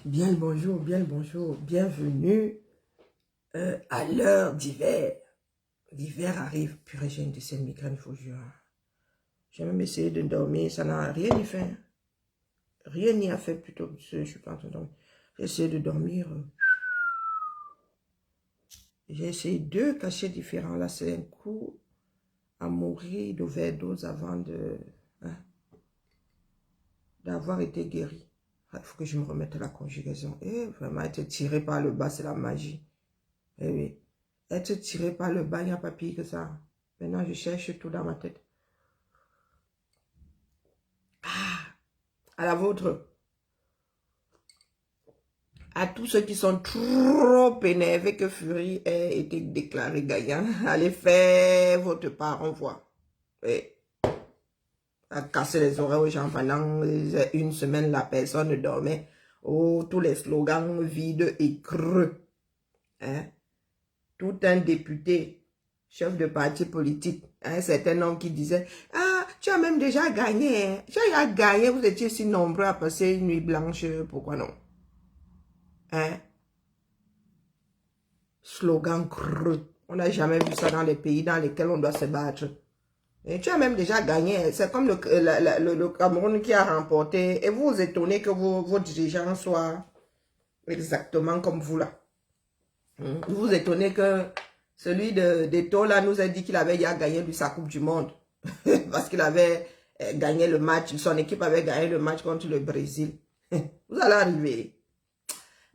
Bien le bonjour, bienvenue à l'heure d'hiver. L'hiver arrive, purée, j'ai une de ces migraines, il faut jurer. J'ai même essayé de dormir, ça n'a rien y fait. Rien n'y a fait plutôt, je ne suis pas en train de dormir. J'ai essayé de dormir. J'ai essayé deux cachets différents. Là, c'est un coup à mourir d'overdose avant d'avoir été guéri. Il faut que je me remette à la conjugaison. Et vraiment, être tiré par le bas, c'est la magie. Eh oui. Être tiré par le bas, il n'y a pas pire que ça. Maintenant, je cherche tout dans ma tête. À la vôtre. À tous ceux qui sont trop énervés que Fury ait été déclaré gagnant, allez faire votre part, on voit. Et à casser les oreilles aux gens pendant une semaine, la personne ne dormait. Oh, tous les slogans vides et creux. Hein? Tout un député, chef de parti politique, un certain homme qui disait « Ah, tu as même déjà gagné. Hein? Tu as gagné, vous étiez si nombreux à passer une nuit blanche. Pourquoi non? » Hein? Slogan creux. On n'a jamais vu ça dans les pays dans lesquels on doit se battre. Et tu as même déjà gagné. C'est comme le Cameroun qui a remporté. Et vous vous étonnez que vos dirigeants soient exactement comme vous là. Vous vous étonnez que celui d'Eto là nous a dit qu'il avait déjà gagné lui sa Coupe du Monde. Parce qu'il avait gagné le match. Son équipe avait gagné le match contre le Brésil. Vous allez arriver.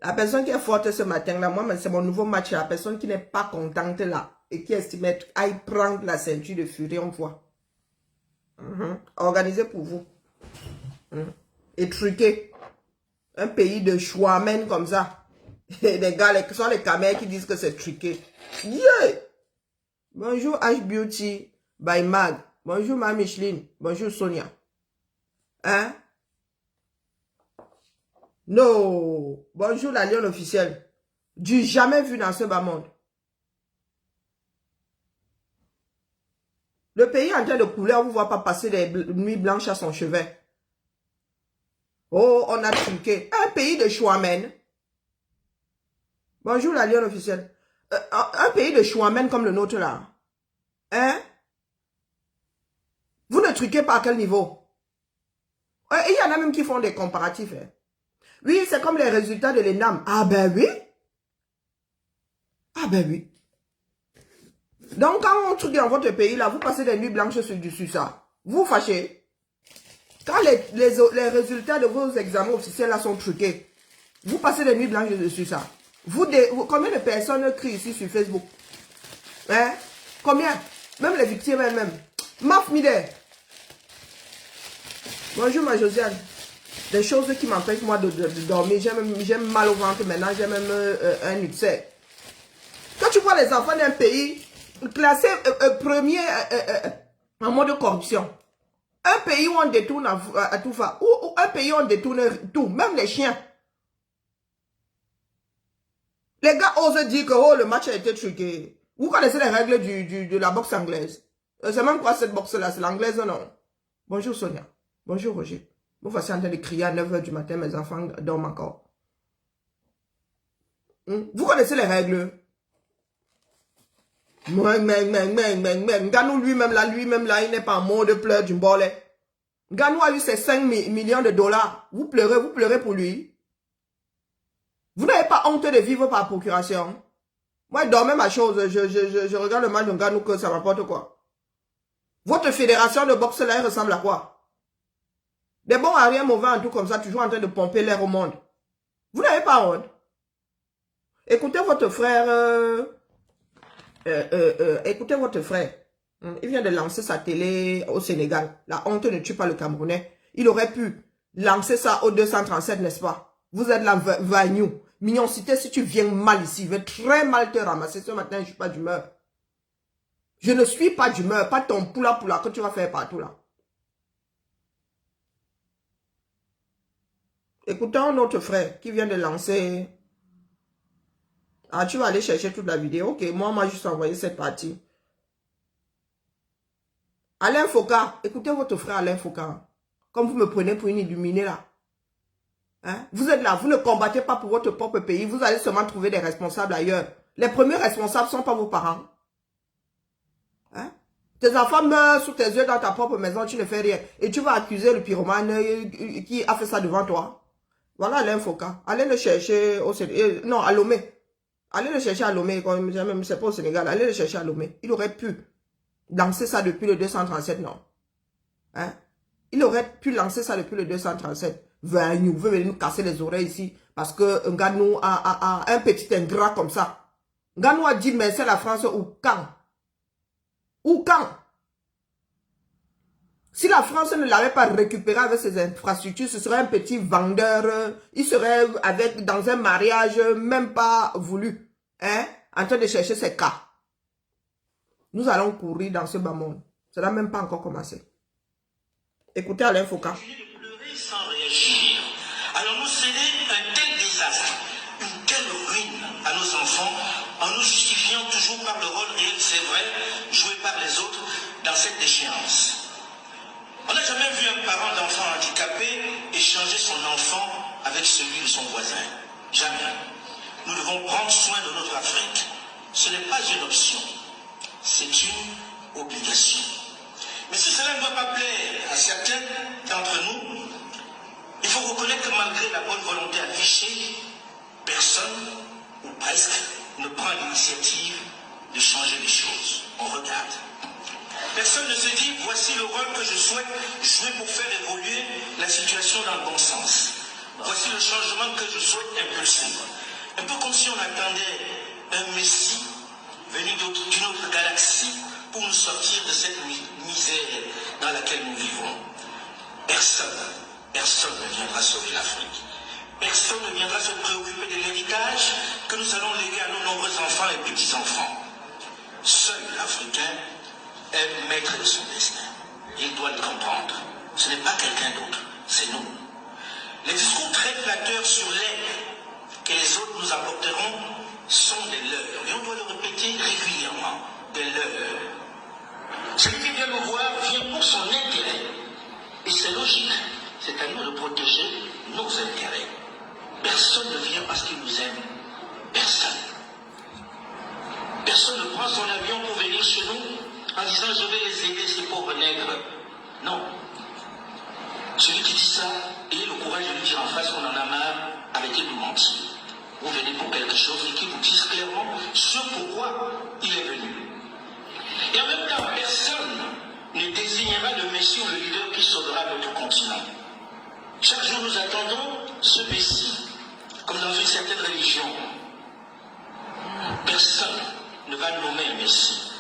La personne qui est forte ce matin-là, moi, c'est mon nouveau match. La personne qui n'est pas contente là et qui estime être à y prendre la ceinture de Fury, on voit. Organisé pour vous. Et truqué. Un pays de chouamènes comme ça. Et des gars, ce sont les caméras qui disent que c'est truqué. Yeah! Bonjour H Beauty by Mag. Bonjour ma Micheline. Bonjour Sonia. Hein? Non. Bonjour la lionne officielle. Du jamais vu dans ce bas monde. Le pays est en train de couler, on ne vous voit pas passer des nuits blanches à son chevet. Oh, on a truqué. Un pays de chouamènes. Bonjour la lionne officielle. Un pays de chouamènes comme le nôtre là. Hein? Vous ne truquez pas à quel niveau? Il y en a même qui font des comparatifs. Hein. Oui, c'est comme les résultats de l'ENAM. Ah ben oui. Ah ben oui. Donc, quand on truque dans votre pays, là, vous passez des nuits blanches sur ça. Vous fâchez. Quand les résultats de vos examens officiels là sont truqués, vous passez des nuits blanches dessus ça. Combien de personnes crient ici sur Facebook? Hein? Combien? Même les victimes elles-mêmes. Maf Mide. Bonjour ma Josiane. Des choses qui m'empêchent moi de dormir. J'ai mal au ventre maintenant. J'ai même un ulcère. Quand tu vois les enfants d'un pays classés premier en mode corruption, un pays où on détourne à tout va, ou un pays où on détourne tout, même les chiens. Les gars osent dire que oh, le match a été truqué. Vous connaissez les règles de la boxe anglaise. C'est même quoi cette boxe-là? C'est l'anglaise, non? Bonjour Sonia. Bonjour Roger. Vous voici en train de crier à 9 h du matin, mes enfants dorment encore. Vous connaissez les règles? Ganou lui-même là, il n'est pas en mode pleurs du bollet. Ganou a eu ses 5 millions de dollars. Vous pleurez pour lui. Vous n'avez pas honte de vivre par procuration. Moi, je dormais ma chose. Je regarde le match de Ganou que ça m'apporte quoi. Votre fédération de boxe là, elle ressemble à quoi? Des bons à rien mauvais en tout comme ça, toujours en train de pomper l'air au monde. Vous n'avez pas honte. Écoutez votre frère. Écoutez votre frère. Il vient de lancer sa télé au Sénégal. La honte ne tue pas le Camerounais. Il aurait pu lancer ça au 237, n'est-ce pas? Vous êtes la Vagnou. Mignoncité, si tu viens mal ici, je vais très mal te ramasser. Ce matin, je ne suis pas d'humeur. Je ne suis pas d'humeur. Pas ton poula que tu vas faire partout là. Écoutons notre frère qui vient de lancer. Ah, tu vas aller chercher toute la vidéo. Ok, moi, juste envoyé cette partie. Alain Foka, écoutez votre frère Alain Foka. Comme vous me prenez pour une illuminée là. Hein? Vous êtes là, vous ne combattez pas pour votre propre pays, vous allez seulement trouver des responsables ailleurs. Les premiers responsables ne sont pas vos parents. Hein? Tes enfants meurent sous tes yeux dans ta propre maison, tu ne fais rien. Et tu vas accuser le pyromane qui a fait ça devant toi. Voilà l'infoca. Allez le chercher au Sénégal. Non, à Lomé. Allez le chercher à Lomé. C'est pas au Sénégal. Allez le chercher à Lomé. Il aurait pu lancer ça depuis le 237, non. Hein? Il aurait pu lancer ça depuis le 237. Vous venez nous casser les oreilles ici. Parce que Nganou a un petit ingrat comme ça. Nganou a dit, mais c'est la France ou quand? Ou quand? Si la France ne l'avait pas récupéré avec ses infrastructures, ce serait un petit vendeur. Il serait dans un mariage même pas voulu. Hein? En train de chercher ses cas. Nous allons courir dans ce bas monde. Ça n'a même pas encore commencé. Écoutez Alain Foucault. Sans réagir. Allons-nous céder un tel désastre, une telle ruine à nos enfants, en nous justifiant toujours par le rôle réel, c'est vrai, joué par les autres dans cette déchéance? On n'a jamais vu un parent d'enfant handicapé échanger son enfant avec celui de son voisin. Jamais. Nous devons prendre soin de notre Afrique. Ce n'est pas une option, c'est une obligation. Mais si cela ne doit pas plaire à certains d'entre nous, il faut reconnaître que malgré la bonne volonté affichée, personne, ou presque, ne prend l'initiative de changer les choses. On regarde. Personne ne se dit, voici le rôle que je souhaite jouer pour faire évoluer la situation dans le bon sens. Voici le changement que je souhaite impulser. Un peu comme si on attendait un messie venu d'une autre galaxie pour nous sortir de cette misère dans laquelle nous vivons. Personne ne viendra sauver l'Afrique. Personne ne viendra se préoccuper de l'héritage que nous allons léguer à nos nombreux enfants et petits-enfants. Seul l'Africain est maître de son destin. Il doit le comprendre. Ce n'est pas quelqu'un d'autre, c'est nous. Les discours très flatteurs sur l'aide que les autres nous apporteront sont des leurs. Et on doit le répéter régulièrement. Des leurs. Celui qui vient nous voir vient pour son intérêt. Et c'est logique. C'est à nous de protéger nos intérêts. Personne ne vient parce qu'il nous aime. Personne. Personne ne prend son avion pour venir chez nous en disant je vais les aider, ces pauvres nègres. Non. Celui qui dit ça, ayez le courage de lui dire en face qu'on en a marre, arrêtez de nous mentir. Vous venez pour quelque chose et qui vous dise clairement ce pourquoi il est venu. Et en même temps, personne ne désignera le Messie ou le leader qui sauvera notre continent. Chaque jour, nous attendons ce Messie, comme dans une certaine religion. Personne ne va nommer un Messie.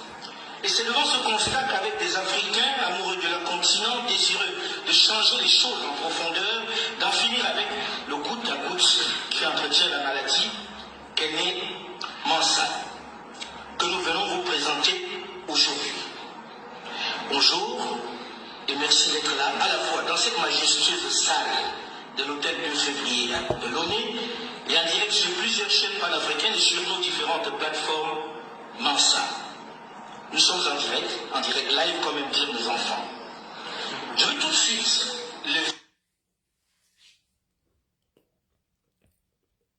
Et c'est devant ce constat qu'avec des Africains amoureux de leur continent, désireux de changer les choses en profondeur, d'en finir avec le goutte à goutte qui entretient la maladie, qu'est née Mansa, que nous venons vous présenter aujourd'hui. Bonjour et merci d'être là à la fois dans cette majestueuse salle de l'hôtel 2 février de l'ONU et en direct sur plusieurs chaînes panafricaines et sur nos différentes plateformes Mansa. Nous sommes en direct live comme aiment dire nos enfants. Je vais tout de suite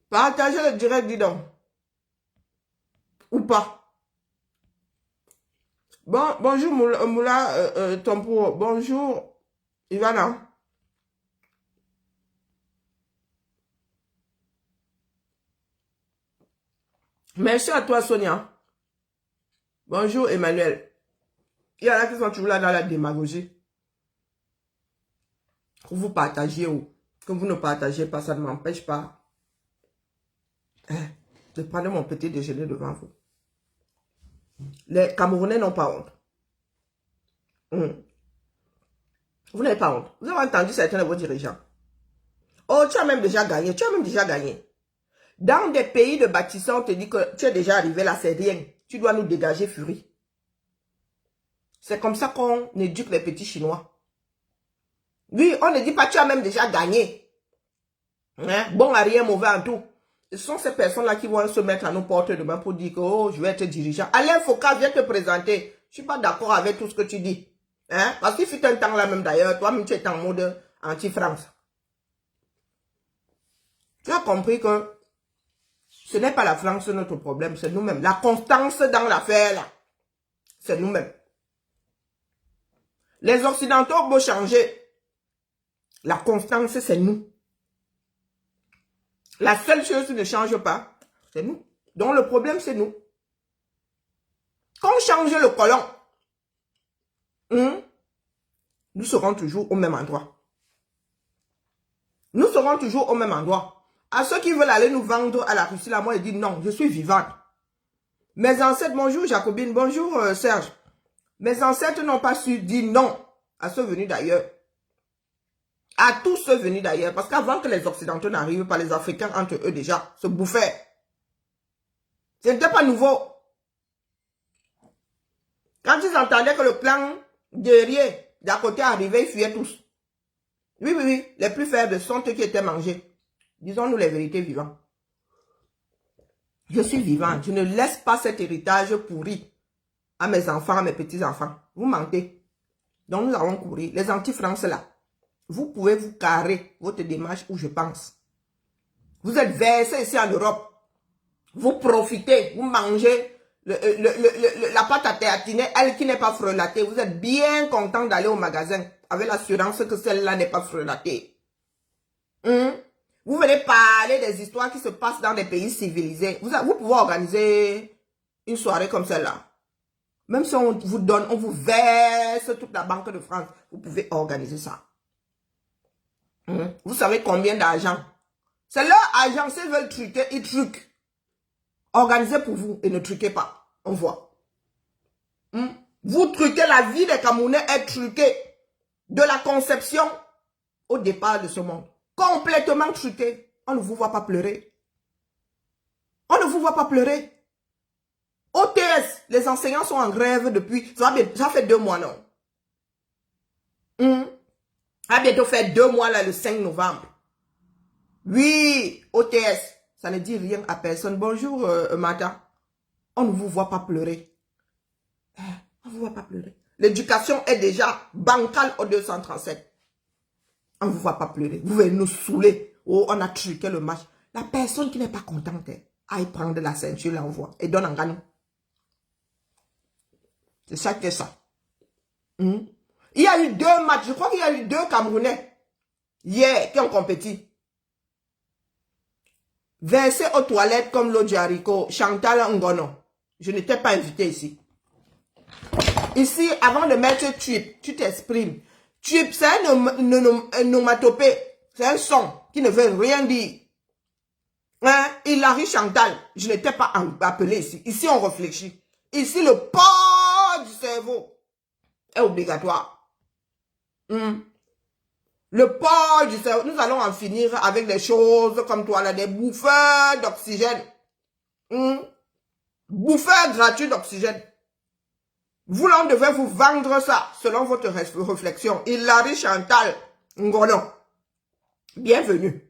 partagez le direct, dis donc. Ou pas. Bon, bonjour Moula Tompo. Bonjour Ivana. Merci à toi Sonia. Bonjour Emmanuel. Il y en a qui sont toujours là dans la démagogie. Que vous partagez ou que vous ne partagez pas, ça ne m'empêche pas de prendre mon petit déjeuner devant vous. Les Camerounais n'ont pas honte. Vous n'avez pas honte. Vous avez entendu certains de vos dirigeants. Oh, tu as même déjà gagné. Tu as même déjà gagné. Dans des pays de bâtisseurs, on te dit que tu es déjà arrivé là, c'est rien. Tu dois nous dégager, furie. C'est comme ça qu'on éduque les petits Chinois. Oui, on ne dit pas tu as même déjà gagné. Hein? Bon à rien, mauvais en tout. Ce sont ces personnes-là qui vont se mettre à nos portes demain pour dire que oh, je vais être dirigeant. Alain Foucault vient te présenter. Je ne suis pas d'accord avec tout ce que tu dis. Hein? Parce qu'il fut un temps là même d'ailleurs, toi-même tu es en mode anti-France. Tu as compris que ce n'est pas la France notre problème, c'est nous-mêmes. La constance dans l'affaire, là, c'est nous-mêmes. Les Occidentaux vont changer. La constance, c'est nous. La seule chose qui ne change pas, c'est nous. Donc le problème, c'est nous. Quand on change le colon, nous serons toujours au même endroit. Nous serons toujours au même endroit. À ceux qui veulent aller nous vendre à la Russie, là, moi, je dis non, je suis vivante. Mes ancêtres, bonjour Jacobine, bonjour Serge. Mes ancêtres n'ont pas su dire non à ceux venus d'ailleurs. À tous ceux venus d'ailleurs. Parce qu'avant que les Occidentaux n'arrivent pas, les Africains entre eux déjà se bouffaient. Ce n'était pas nouveau. Quand ils entendaient que le clan guerrier d'à côté arrivait, ils fuyaient tous. Oui, oui, oui. Les plus faibles sont ceux qui étaient mangés. Disons-nous les vérités vivantes. Je suis vivante. Je ne laisse pas cet héritage pourri à mes enfants, à mes petits-enfants. Vous mentez. Donc nous allons courir. Les anti-France là. Vous pouvez vous carrer votre démarche où je pense. Vous êtes versés ici en Europe. Vous profitez. Vous mangez la pâte à tartiner, elle qui n'est pas frelatée. Vous êtes bien content d'aller au magasin avec l'assurance que celle-là n'est pas frelatée. Vous venez parler des histoires qui se passent dans des pays civilisés. Vous pouvez organiser une soirée comme celle-là. Même si on vous donne, on vous verse toute la Banque de France, vous pouvez organiser ça. Vous savez combien d'argent? C'est leur argent. S'ils veulent truquer, ils truquent. Organisez pour vous et ne truquez pas. On voit. Vous truquez, la vie des Camerounais est truquée. De la conception au départ de ce monde. Complètement truqué. On ne vous voit pas pleurer. On ne vous voit pas pleurer. OTS, les enseignants sont en grève depuis... Ça fait 2 mois, non? Ça va bientôt faire 2 mois, là, le 5 novembre. Oui, OTS, ça ne dit rien à personne. Bonjour, Mata. On ne vous voit pas pleurer. On ne vous voit pas pleurer. L'éducation est déjà bancale au 237. On ne vous voit pas pleurer. Vous venez nous saouler. Oh, on a truqué le match. La personne qui n'est pas contente, aille prendre la ceinture, l'envoie et donne un ganou. C'est ça qui est ça. Il y a eu 2 matchs. Je crois qu'il y a eu 2 Camerounais hier qui ont compétit. Versé aux toilettes comme l'eau du haricot. Chantal Ngono. Je n'étais pas invité ici. Ici, avant de mettre tuip, tu t'exprimes. Tuip, c'est un onomatopée. C'est un son qui ne veut rien dire. Hilary Chantal, je n'étais pas appelé ici. Ici, on réfléchit. Ici, le port du cerveau est obligatoire. Le port du cerveau, nous allons en finir avec des choses comme toi, là, des bouffeurs d'oxygène. Bouffeurs gratuits d'oxygène. Vous, là, on devait vous vendre ça, selon votre réflexion. Hilary Chantal Ngono. Bienvenue.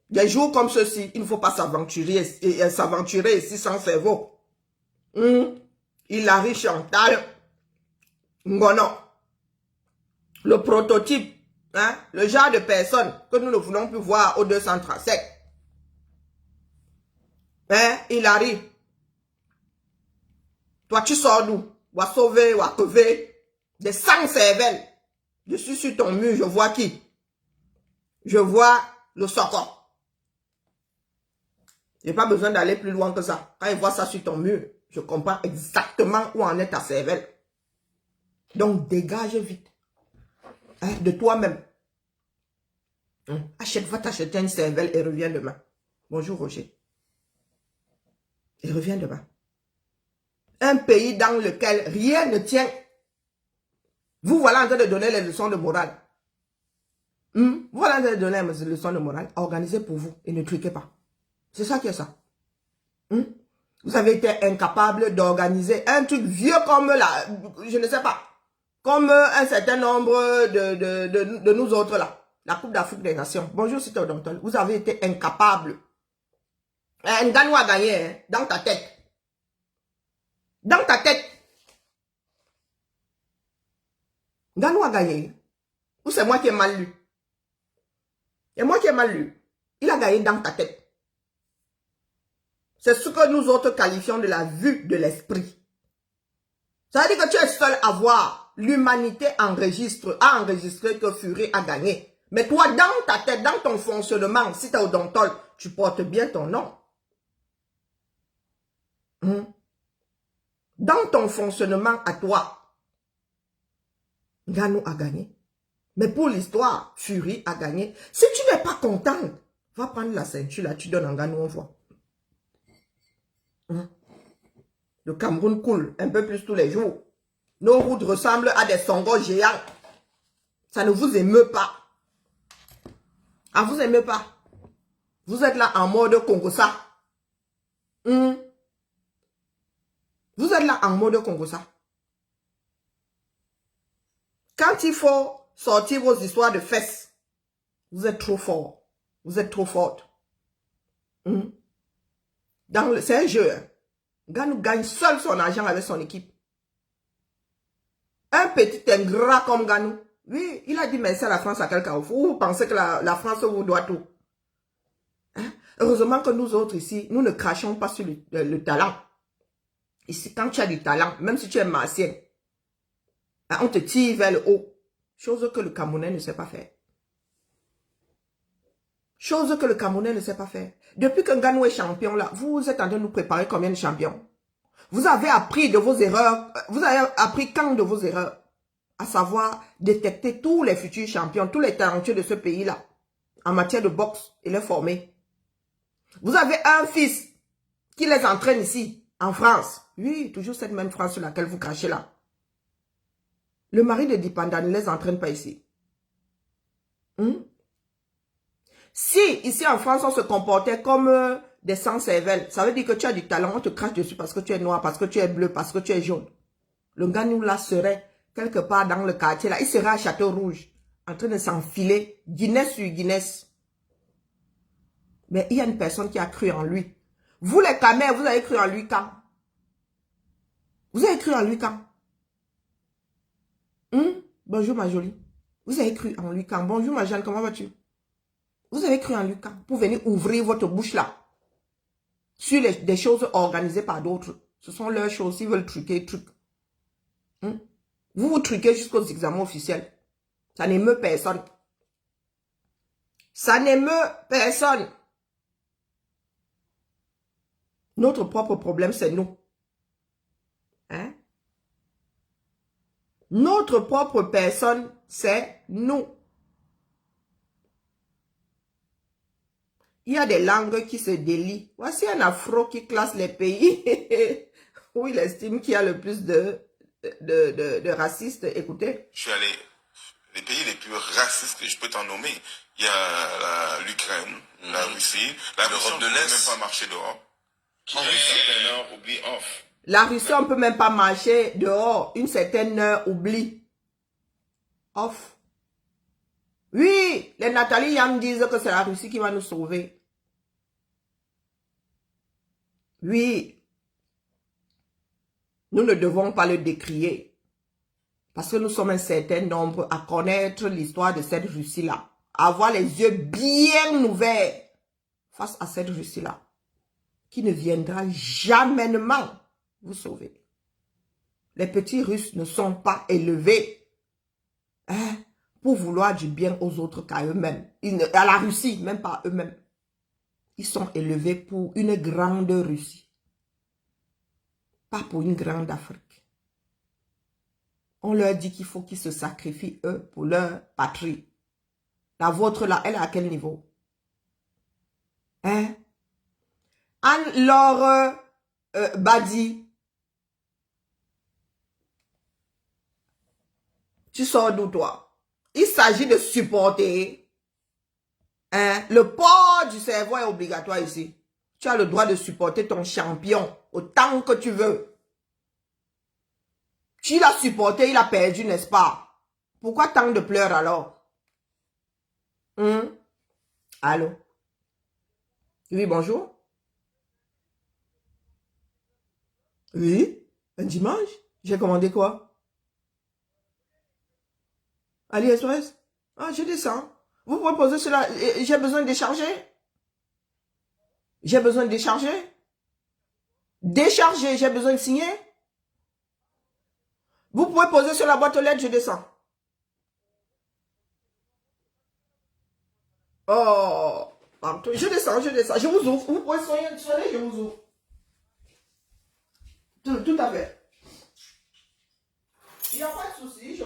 Des jours comme ceci, il ne faut pas s'aventurer ici sans cerveau. Hilary Chantal Ngono. Le prototype, le genre de personne que nous ne voulons plus voir au 237. Hilary. Toi, tu sors d'où? Ou à sauver, ou à crever. Des sangs cervelles. Je suis sur ton mur, je vois qui? Je vois le socor. Je n'ai pas besoin d'aller plus loin que ça. Quand je vois ça sur ton mur, je comprends exactement où en est ta cervelle. Donc, dégage vite. De toi-même. Va t'acheter une cervelle et reviens demain. Bonjour Roger. Et reviens demain. Un pays dans lequel rien ne tient. Vous voilà en train de donner les leçons de morale. Vous voilà en train de donner les leçons de morale. Organisez pour vous et ne truquez pas. C'est ça qui est ça. Vous avez été incapable d'organiser un truc vieux comme là, je ne sais pas, comme un certain nombre de nous autres là. La Coupe d'Afrique des Nations. Bonjour, c'est Odontol. Vous avez été incapable. Nganou a gagné dans ta tête. Dans ta tête. Nganou a gagné. Ou c'est moi qui ai mal lu? C'est moi qui ai mal lu. Il a gagné dans ta tête. C'est ce que nous autres qualifions de la vue de l'esprit. Ça veut dire que tu es seul à voir. L'humanité a enregistré que Fury a gagné. Mais toi, dans ta tête, dans ton fonctionnement, si tu es odontologue, tu portes bien ton nom. Dans ton fonctionnement à toi, Ngannou a gagné. Mais pour l'histoire, Fury a gagné. Si tu n'es pas contente, va prendre la ceinture là, tu donnes à Ngannou, on voit. Le Cameroun coule un peu plus tous les jours. Nos routes ressemblent à des songos géants. Ça ne vous émeut pas. Ah, vous émeut pas. Vous êtes là en mode Congossa. Vous êtes là en mode Congossa. Quand il faut sortir vos histoires de fesses, vous êtes trop fort. Vous êtes trop forte. C'est un jeu. Ngannou gagne seul son argent avec son équipe. Un petit ingrat comme Ngannou. Oui, il a dit merci à la France à quel carrefour. Vous pensez que la France vous doit tout. Heureusement que nous autres ici, nous ne crachons pas sur le talent. Ici, quand tu as du talent, même si tu es martien, on te tire vers le haut. Chose que le Camerounais ne sait pas faire. Chose que le Camerounais ne sait pas faire. Depuis que Ngannou est champion là, vous êtes en train de nous préparer combien de champions? Vous avez appris de vos erreurs. Vous avez appris quand de vos erreurs? À savoir détecter tous les futurs champions, tous les talentueux de ce pays-là, en matière de boxe et les former. Vous avez un fils qui les entraîne ici, en France. Oui, toujours cette même France sur laquelle vous crachez là. Le mari de Dipanda ne les entraîne pas ici. Si ici en France on se comportait comme des sans-cervelles, ça veut dire que tu as du talent, on te crache dessus parce que tu es noir, parce que tu es bleu, parce que tu es jaune. Le Ngannou là serait quelque part dans le quartier là, il serait à Château Rouge, en train de s'enfiler, Guinness sur Guinness. Mais il y a une personne qui a cru en lui. Vous les Camers, vous avez cru en lui quand? Vous avez cru en lui quand? Bonjour ma jolie. Vous avez cru en lui quand? Bonjour ma Jeanne, comment vas-tu? Vous avez cru en lui quand? Pour venir ouvrir votre bouche là. Sur des choses organisées par d'autres. Ce sont leurs choses, ils veulent truquer, truc. Vous vous truquez jusqu'aux examens officiels. Ça n'émeut personne. Ça n'émeut personne. Notre propre problème, c'est nous. Notre propre personne, c'est nous. Il y a des langues qui se délient. Voici un afro qui classe les pays où il estime qu'il y a le plus de racistes. Écoutez. Je suis allé, les pays les plus racistes que je peux t'en nommer, il y a l'Ukraine, la Russie, l'Europe de l'Est, même pas marcher dehors. Une certaine heure, oublie off. La Russie, on ne peut même pas marcher dehors. Une certaine heure, oublie. Off. Oui, les Nathalie Yam disent que c'est la Russie qui va nous sauver. Oui. Nous ne devons pas le décrier. Parce que nous sommes un certain nombre à connaître l'histoire de cette Russie-là. À avoir les yeux bien ouverts face à cette Russie-là. Qui ne viendra jamais vous sauver. Les petits Russes ne sont pas élevés pour vouloir du bien aux autres qu'à eux-mêmes. À la Russie, même pas eux-mêmes. Ils sont élevés pour une grande Russie. Pas pour une grande Afrique. On leur dit qu'il faut qu'ils se sacrifient, eux, pour leur patrie. La vôtre, là, elle est à quel niveau? Anne-Laure Badi. Tu sors d'où, toi? Il s'agit de supporter. Le port du cerveau est obligatoire ici. Tu as le droit de supporter ton champion autant que tu veux. Tu l'as supporté, il a perdu, n'est-ce pas? Pourquoi tant de pleurs alors? Allô? Oui, bonjour. Oui, un dimanche. J'ai commandé quoi? AliExpress? Ah, je descends. Vous proposez cela, j'ai besoin de charger? J'ai besoin de décharger. Décharger, j'ai besoin de signer. Vous pouvez poser sur la boîte aux lettres, je descends. Oh, pardon, je descends, je descends. Je vous ouvre. Vous pouvez sonner, je vous ouvre. Tout à fait. Il n'y a pas de souci, je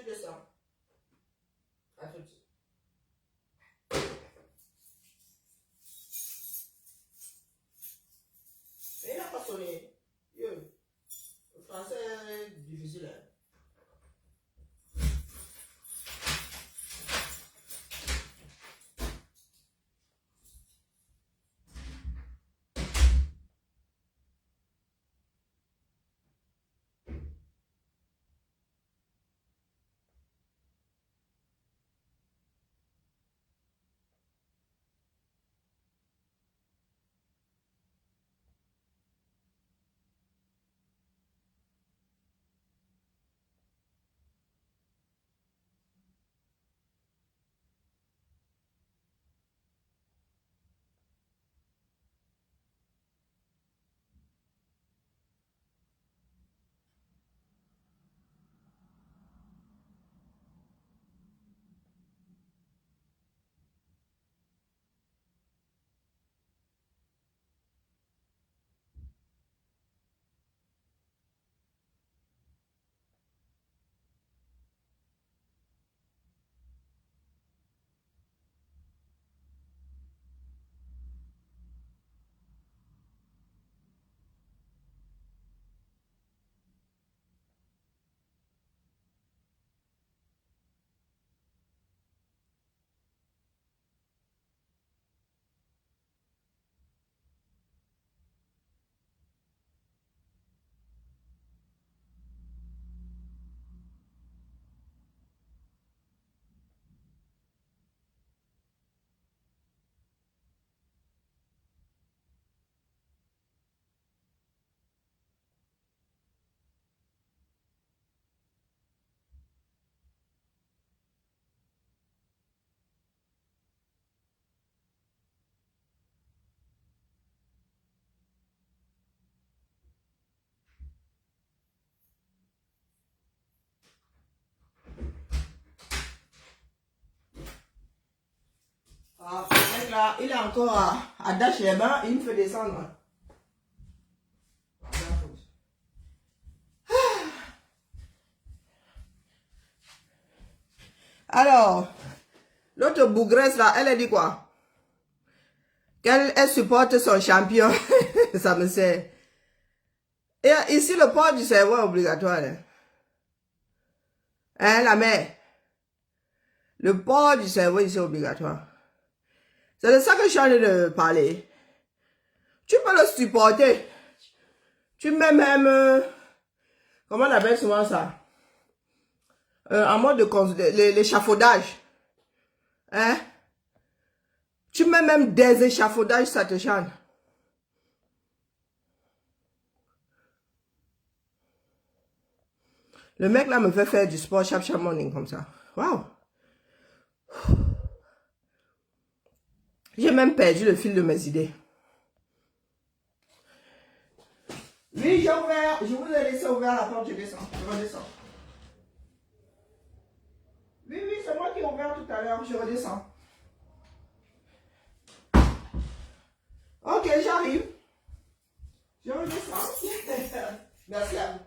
descends. À tout de suite. Mais il n'a pas sonné. Le français est difficile. Hein. Ah, ce mec là, il est encore à Dash les bains, il me fait descendre. Alors, l'autre bougresse là, elle a dit quoi? Elle supporte son champion. Ça me sert. Et ici, le port du cerveau est obligatoire. Hein, la mère? Le port du cerveau ici est obligatoire. C'est de ça que je suis en train de parler. Tu peux le supporter. Tu mets même... comment on appelle souvent ça? En mode de l'échafaudage. Hein? Tu mets même des échafaudages, ça te chante. Le mec là me fait faire du sport chaque morning comme ça. Waouh! J'ai même perdu le fil de mes idées. Oui, j'ai ouvert. Je vous ai laissé ouvert la porte, je descends. Je redescends. Oui, c'est moi qui ai ouvert tout à l'heure. Je redescends. Ok, j'arrive. Je redescends. Merci à vous.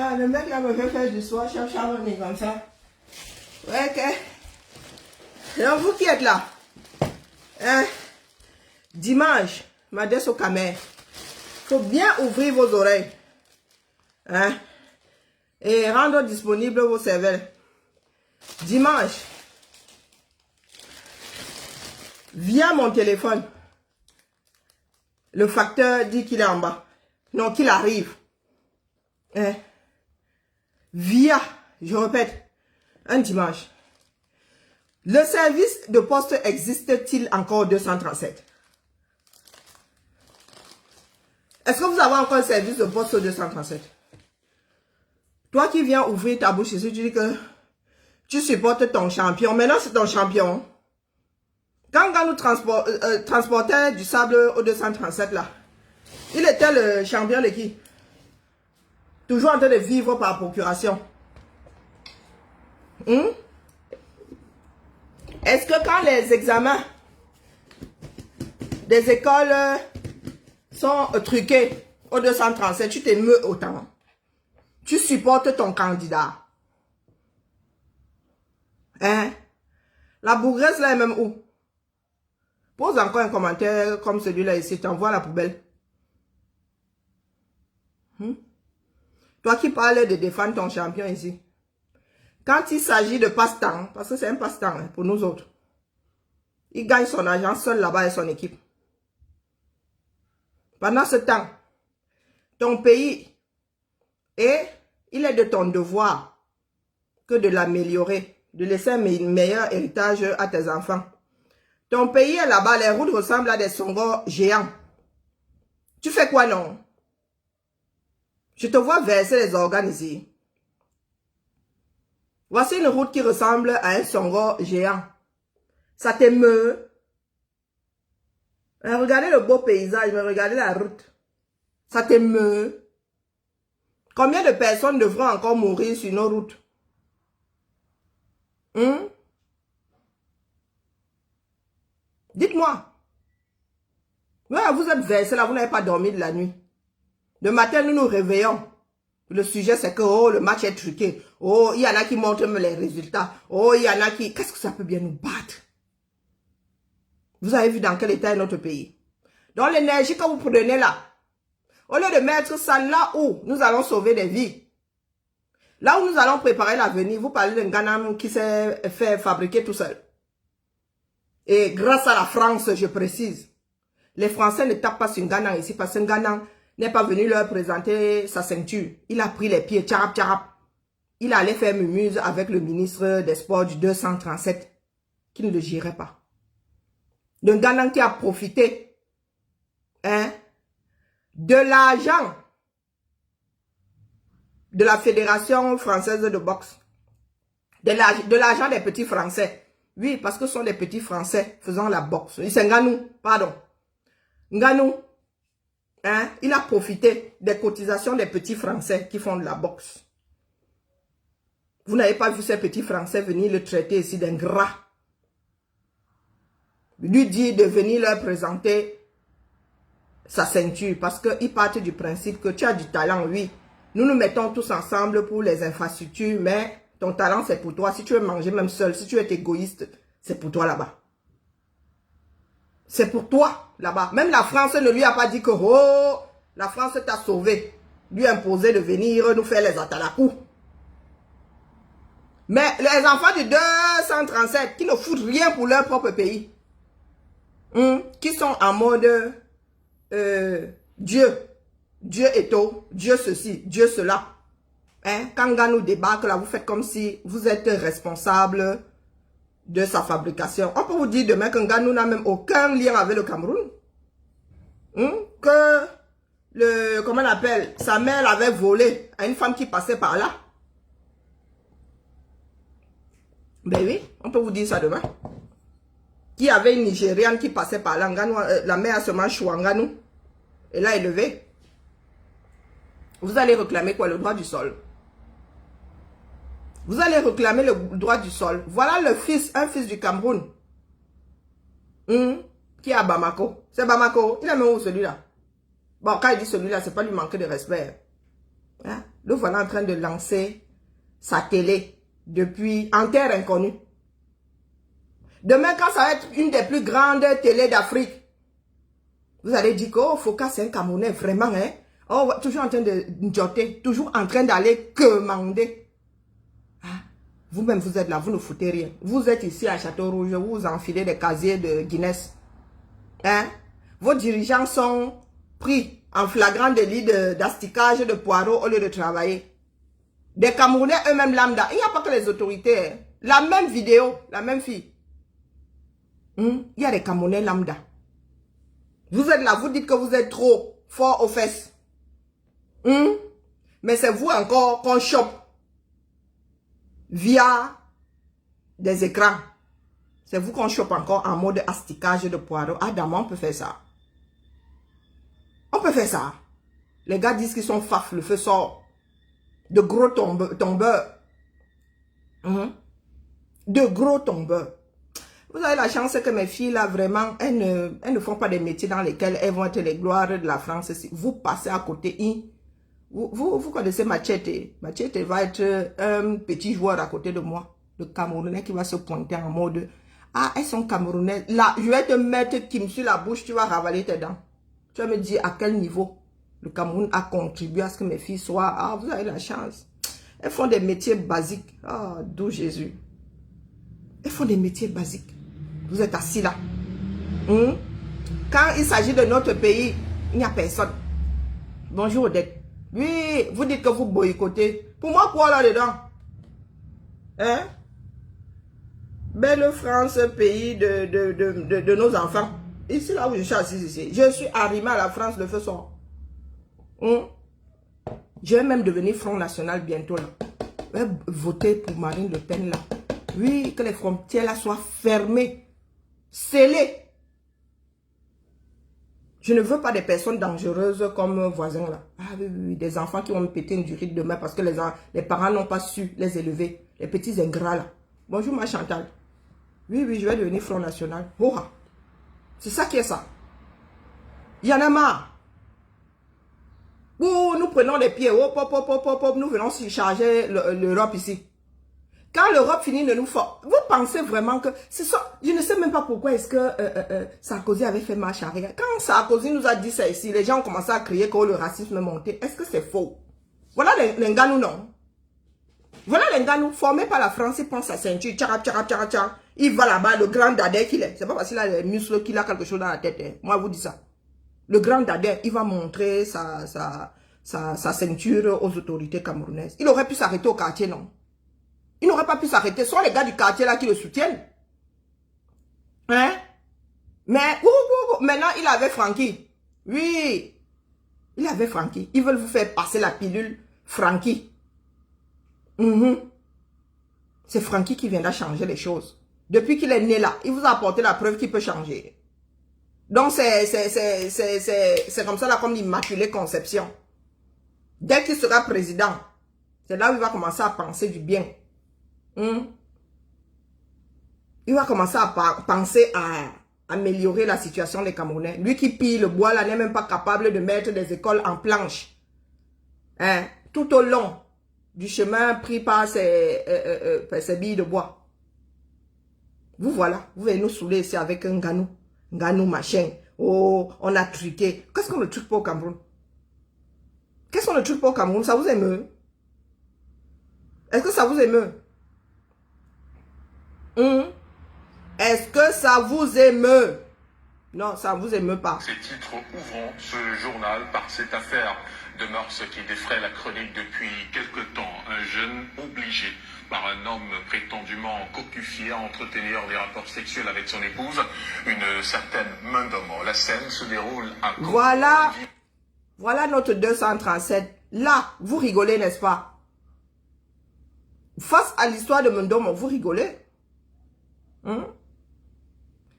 là, le mec là me fait faire du soir, cherche comme ça. Ouais, ok. Donc vous qui êtes là, hein, dimanche, m'adresse au Camer. Faut bien ouvrir vos oreilles. Hein, et rendre disponible vos cervelles. Dimanche, via mon téléphone, le facteur dit qu'il est en bas. Non, qu'il arrive. Hein? Via, je répète, un dimanche. Le service de poste existe-t-il encore au 237? Est-ce que vous avez encore un service de poste au 237? Toi qui viens ouvrir ta bouche ici, tu dis que tu supportes ton champion. Maintenant, c'est ton champion. Quand nous transportait du sable au 237 là, il était le champion de qui? Toujours en train de vivre par procuration. Est-ce que quand les examens des écoles sont truqués au 237, tu t'émeus autant? Tu supportes ton candidat? Hein? La bougresse là est même où? Pose encore un commentaire comme celui-là ici, t'envoies à la poubelle. Toi qui parles de défendre ton champion ici. Quand il s'agit de passe-temps, parce que c'est un passe-temps hein, pour nous autres, il gagne son argent seul là-bas avec son équipe. Pendant ce temps, ton pays, et il est de ton devoir que de l'améliorer, de laisser un meilleur héritage à tes enfants. Ton pays est là-bas, les routes ressemblent à des songos géants. Tu fais quoi non? Je te vois verser les organes ici. Voici une route qui ressemble à un songo géant. Ça t'émeut? Regardez le beau paysage, mais regardez la route. Ça t'émeut? Combien de personnes devront encore mourir sur nos routes? Dites-moi. Ouais, vous êtes versés là, vous n'avez pas dormi de la nuit. Le matin, nous nous réveillons. Le sujet, c'est que oh, le match est truqué. Oh, il y en a qui montrent les résultats. Oh, il y en a qui... Qu'est-ce que ça peut bien nous battre? Vous avez vu dans quel état est notre pays? Donc, l'énergie que vous prenez là, au lieu de mettre ça là où nous allons sauver des vies, là où nous allons préparer l'avenir, vous parlez d'un Ghana qui s'est fait fabriquer tout seul. Et grâce à la France, je précise, les Français ne tapent pas sur Ghana ici parce que Ghana n'est pas venu leur présenter sa ceinture. Il a pris les pieds, tcharap, tcharap. Il allait faire mumuse avec le ministre des Sports du 237 qui ne le gérait pas. D'un Ghana qui a profité de l'argent de la Fédération française de boxe. De l'argent des petits Français. Oui, parce que ce sont des petits Français faisant la boxe. C'est Nganou, pardon. Nganou, il a profité des cotisations des petits Français qui font de la boxe. Vous n'avez pas vu ces petits Français venir le traiter ici d'ingrat. Lui dire de venir leur présenter sa ceinture parce qu'ils partent du principe que tu as du talent, oui. Nous nous mettons tous ensemble pour les infrastructures, mais ton talent c'est pour toi. Si tu veux manger même seul, si tu es égoïste, c'est pour toi là-bas. C'est pour toi là-bas. Même la France ne lui a pas dit que oh, la France t'a sauvé. Lui a imposé de venir nous faire les atalakou. Mais les enfants du 237 qui ne foutent rien pour leur propre pays, qui sont en mode Dieu est tout, Dieu ceci, Dieu cela. Quand Nganou débarque là, vous faites comme si vous êtes responsable de sa fabrication. On peut vous dire demain que Nganou n'a même aucun lien avec le Cameroun. Que le, comment on appelle, sa mère l'avait volé à une femme qui passait par là. Ben oui, on peut vous dire ça demain. Qui avait une Nigériane qui passait par là, Nganou, la mère a seulement choisi Nganou. Et là, élevé. Vous allez réclamer quoi? Le droit du sol. Vous allez réclamer le droit du sol. Voilà le fils, un fils du Cameroun. Qui est à Bamako. C'est Bamako. Il est même où celui-là? Bon, quand il dit celui-là, c'est pas lui manquer de respect. Le voilà en train de lancer sa télé depuis en terre inconnue. Demain, quand ça va être une des plus grandes télés d'Afrique, vous allez dire que oh, Foka, c'est un Camerounais, vraiment, hein? Oh, toujours en train de jotter, toujours en train d'aller commander. Ah, vous-même, vous êtes là, vous ne foutez rien. Vous êtes ici à Château-Rouge, vous enfilez des casiers de Guinness. Hein? Vos dirigeants sont pris en flagrant délit d'asticage de poireaux au lieu de travailler. Des Camerounais eux-mêmes lambda. Il n'y a pas que les autorités. Hein. La même vidéo, la même fille. Il y a des Camerounais lambda. Vous êtes là, vous dites que vous êtes trop fort aux fesses. Mais c'est vous encore qu'on chope via des écrans. C'est vous qu'on chope encore en mode asticage de poireaux. Ah, d'abord, on peut faire ça. On peut faire ça. Les gars disent qu'ils sont faf, le feu sort. De gros tombeurs. De gros tombeurs. Vous avez la chance que mes filles, là, vraiment, elles ne font pas des métiers dans lesquels elles vont être les gloires de la France. Vous passez à côté. Vous connaissez Machete. Machete va être un petit joueur à côté de moi. Le Camerounais qui va se pointer en mode... Ah, elles sont Camerounaises. Là, je vais te mettre Kim sur la bouche, tu vas ravaler tes dents. Tu vas me dire à quel niveau le Cameroun a contribué à ce que mes filles soient... Ah, vous avez la chance. Elles font des métiers basiques. Ah, d'où Jésus. Elles font des métiers basiques. Vous êtes assis là. Quand il s'agit de notre pays, il n'y a personne. Bonjour Odette. Oui, vous dites que vous boycottez. Pour moi, quoi là-dedans? Hein? Belle France, pays de nos enfants. Ici, là où je suis assis ici. Je suis arrimé à la France, le feu sort. Je vais même devenir Front National bientôt là. Je vais voter pour Marine Le Pen là. Oui, que les frontières là soient fermées. Scellées. Je ne veux pas des personnes dangereuses comme voisins là. Ah oui, oui, des enfants qui vont me péter une durite demain parce que les parents n'ont pas su les élever. Les petits ingrats là. Bonjour ma Chantal. Oui, oui, je vais devenir Front National. Oh, c'est ça qui est ça. Il y en a marre. Oh, nous prenons les pieds. Oh, pop, pop, pop, pop, pop. Nous venons charger l'Europe ici. Quand l'Europe finit de nous faire... Vous pensez vraiment que... c'est ça. Je ne sais même pas pourquoi est-ce que Sarkozy avait fait marche arrière. Quand Sarkozy nous a dit ça ici, les gens ont commencé à crier que le racisme est monté. Est-ce que c'est faux? Voilà les Nganou, non? Voilà les Nganou, formés par la France, il prend sa ceinture, tchara, tchara, tchara, tchara. Il va là-bas, le grand dadais qu'il est. C'est pas parce qu'il a les muscles qu'il a quelque chose dans la tête. Hein. Moi, je vous dis ça. Le grand dadais, il va montrer sa ceinture aux autorités camerounaises. Il aurait pu s'arrêter au quartier, non? Il n'aurait pas pu s'arrêter. Ce sont les gars du quartier là qui le soutiennent. Hein? Mais, maintenant, il avait Francky. Oui. Il avait Francky. Ils veulent vous faire passer la pilule Francky. C'est Francky qui viendra changer les choses. Depuis qu'il est né là, il vous a apporté la preuve qu'il peut changer. Donc, c'est comme ça là, comme l'Immaculée Conception. Dès qu'il sera président, c'est là où il va commencer à penser du bien. Il va commencer à penser à améliorer la situation des Camerounais. Lui qui pille le bois là n'est même pas capable de mettre des écoles en planche. Hein? Tout au long du chemin pris par ces billes de bois. Vous voilà, vous venez nous saouler ici avec un Nganou machin. Oh, on a truqué. Qu'est-ce qu'on ne truque pas au Cameroun? Qu'est-ce qu'on ne truque pas au Cameroun? Ça vous émeut? Est-ce que ça vous émeut? Est-ce que ça vous émeut? Non, ça ne vous émeut pas. Ces titres ouvrant ce journal par cette affaire de mœurs qui défraie la chronique depuis quelque temps. Un jeune obligé par un homme prétendument cocufié à entretenir des rapports sexuels avec son épouse, une certaine main d'homme. La scène se déroule à... Voilà notre 237. Là, vous rigolez, n'est-ce pas? Face à l'histoire de Mendomo, vous rigolez?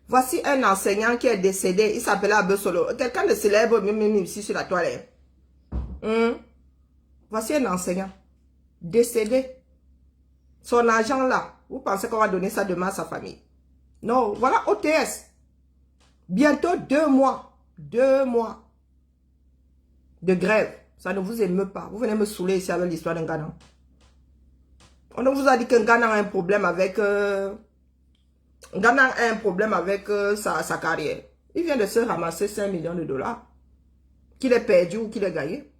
Voici un enseignant qui est décédé. Il s'appelait Abesolo. Quelqu'un de célèbre, même ici sur la toilette. Voici un enseignant décédé. Son argent là, vous pensez qu'on va donner ça demain à sa famille? Non, voilà OTS. Bientôt 2 mois. 2 mois de grève. Ça ne vous émeut pas. Vous venez me saouler ici avec l'histoire d'un Ghana. On vous a dit qu'un Ghana a un problème avec... Ghana a un problème avec sa carrière. Il vient de se ramasser 5 millions de dollars. Qu'il ait perdu ou qu'il ait gagné.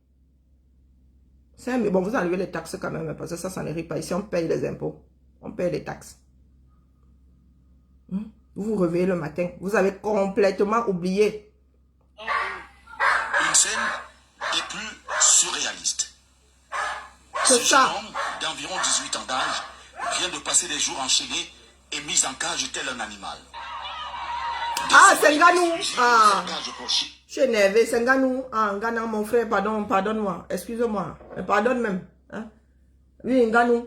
Bon, vous enlevez les taxes quand même, parce que ça n'arrive pas. Ici, on paye les impôts. On paye les taxes. Vous vous réveillez le matin. Vous avez complètement oublié. Une scène des plus surréalistes. C'est Ce ça. jeune homme d'environ 18 ans d'âge vient de passer des jours enchaînés et mis en cage tel un animal. Ah, c'est Nganou. Ah, Cage pour chien. je suis énervé. C'est Nganou. Ah, Ngana, mon frère, pardonne-moi. Excuse-moi. Pardonne même. Hein? Oui, Nganou.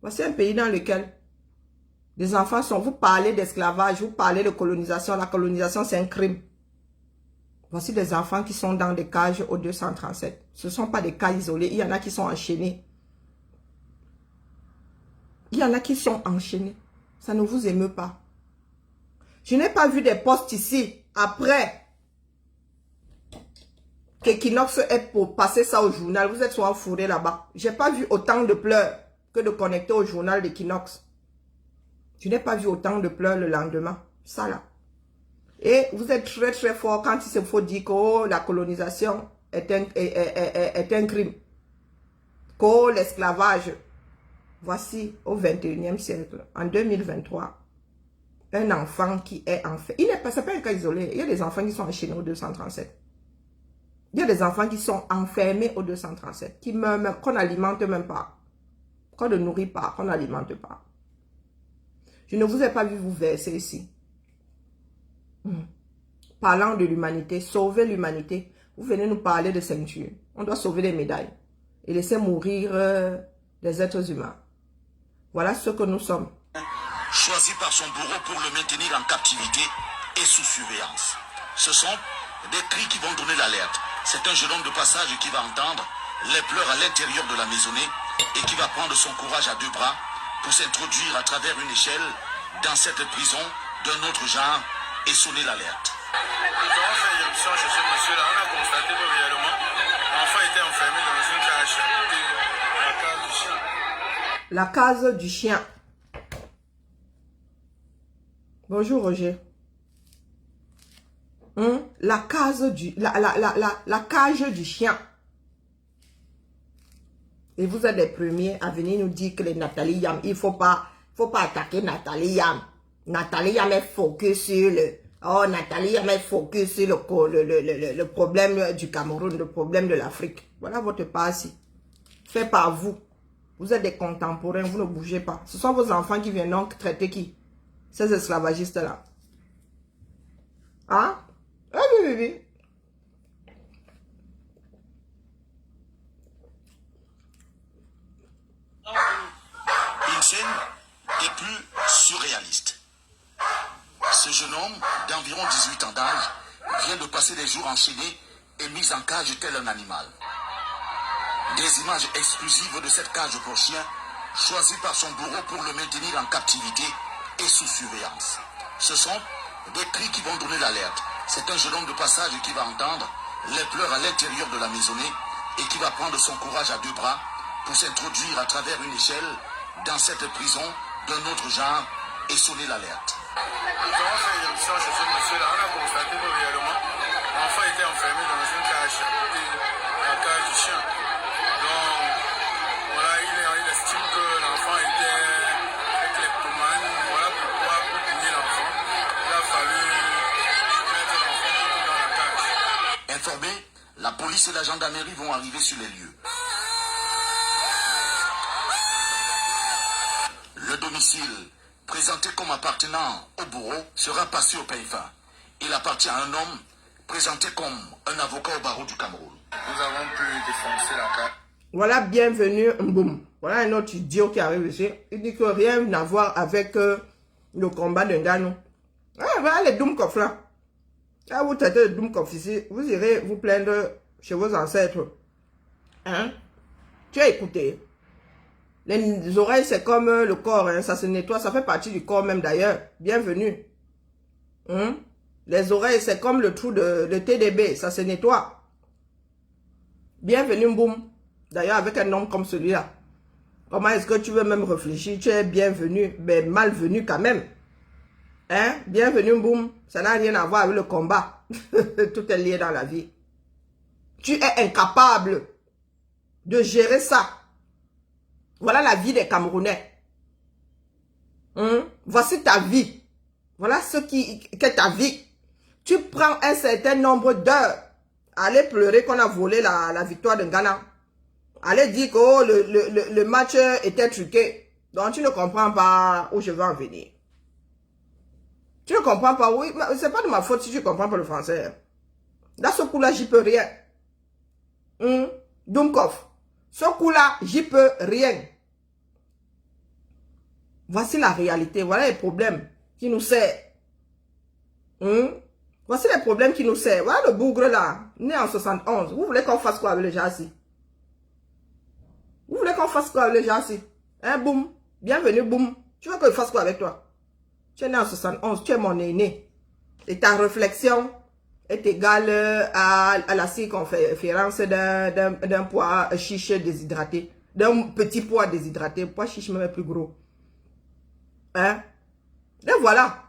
Voici un pays dans lequel les enfants sont... Vous parlez d'esclavage, vous parlez de colonisation. La colonisation, c'est un crime. Voici des enfants qui sont dans des cages au 237. Ce ne sont pas des cas isolés. Il y en a qui sont enchaînés. Il y en a qui sont enchaînés. Ça ne vous émeut pas. Je n'ai pas vu des postes ici, après qu'Equinox ait passé ça au journal. Vous êtes soit fourré là-bas. Je n'ai pas vu autant de pleurs que de connecter au journal d'Equinox. Je n'ai pas vu autant de pleurs le lendemain. Ça là. Et vous êtes très très fort quand il se faut dire que oh, la colonisation est un crime. Que l'esclavage. Voici au 21e siècle, en 2023. Un enfant qui est enfermé. Il n'est pas, c'est pas un cas isolé. Il y a des enfants qui sont enchaînés au 237. Il y a des enfants qui sont enfermés au 237, qui meurent, qu'on n'alimente même pas. Qu'on ne nourrit pas, qu'on n'alimente pas. Je ne vous ai pas vu vous verser ici. Parlant de l'humanité, sauver l'humanité. Vous venez nous parler de ceinture. On doit sauver des médailles. Et laisser mourir des êtres humains. Voilà ce que nous sommes. Choisi par son bourreau pour le maintenir en captivité et sous surveillance. Ce sont des cris qui vont donner l'alerte. C'est un jeune homme de passage qui va entendre les pleurs à l'intérieur de la maisonnée et qui va prendre son courage à deux bras pour s'introduire à travers une échelle dans cette prison d'un autre genre et sonner l'alerte. Nous avons fait irruption chez ce monsieur-là. On a constaté que réellement, l'enfant était enfermé dans une cage. La cage du chien. La case du chien. Bonjour Roger. La case du... La cage du chien. Et vous êtes les premiers à venir nous dire que les Nathalie Yam, il faut pas attaquer Nathalie Yam. Nathalie Yam est focus sur le... Oh, Nathalie Yam est focus sur le problème du Cameroun, le problème de l'Afrique. Voilà votre parti. Fait par vous. Vous êtes des contemporains, vous ne bougez pas. Ce sont vos enfants qui viennent donc traiter qui? Ces esclavagistes-là. Hein? Ah oui, oui, oui. Une scène des plus surréalistes. Ce jeune homme d'environ 18 ans d'âge vient de passer des jours enchaînés et mis en cage tel un animal. Des images exclusives de cette cage pour chien, choisie par son bourreau pour le maintenir en captivité et sous surveillance. Ce sont des cris qui vont donner l'alerte. C'est un jeune homme de passage qui va entendre les pleurs à l'intérieur de la maisonnée et qui va prendre son courage à deux bras pour s'introduire à travers une échelle dans cette prison d'un autre genre et sonner l'alerte. Nous avons fait irruption chez ce monsieur-là. On a constaté que réellement, l'enfant était enfermé dans une cage. La cage du chien. Donc, voilà, il estime que l'enfant était kleptomane. Voilà pourquoi, pour punir l'enfant, il a fallu mettre l'enfant tout dans la cage. Informés, la police et la gendarmerie vont arriver sur les lieux. Le domicile, présenté comme appartenant au bourreau, sera passé au peigne fin. Il appartient à un homme présenté comme un avocat au barreau du Cameroun. Nous avons pu défoncer la cage. Voilà, bienvenue, Mboum. Voilà un autre idiot qui arrive ici. Il dit que rien à voir avec le combat de Nganou. Ah, voilà les Doumkoff là. Ah, vous traitez de Doumkoff ici, vous irez vous plaindre chez vos ancêtres. Hein? Tu as écouté. Les oreilles, c'est comme le corps, hein, ça se nettoie, ça fait partie du corps même d'ailleurs. Bienvenue. Hein? Les oreilles, c'est comme le trou de TDB, ça se nettoie. Bienvenue, boum. D'ailleurs, avec un nom comme celui-là. Comment est-ce que tu veux même réfléchir? Tu es bienvenu, mais malvenu quand même. Hein? Bienvenue, boum. Ça n'a rien à voir avec le combat. Tout est lié dans la vie. Tu es incapable de gérer ça. Voilà la vie des Camerounais. Voici ta vie. Voilà ce qu'est ta vie. Tu prends un certain nombre d'heures à aller pleurer qu'on a volé la victoire de Ghana. Aller dire que oh, le match était truqué. Donc tu ne comprends pas où je veux en venir. Tu ne comprends pas, oui, c'est pas de ma faute si tu ne comprends pas le français. Dans ce coup-là, j'y peux rien. Dumkov. Ce coup-là, j'y peux rien. Voici la réalité. Voilà les problèmes qui nous servent. Voici les problèmes qui nous servent. Voilà le bougre là, né en 71. Vous voulez qu'on fasse quoi avec les gens ici? Vous voulez qu'on fasse quoi avec les gens ici? Hein, boum. Bienvenue, boum. Tu veux qu'on fasse quoi avec toi? Tu es né en 71, tu es mon aîné. Et ta réflexion est égale à la circonférence d'un poids chiche déshydraté. D'un petit poids déshydraté. Poids chiche même est plus gros. Hein? Et voilà.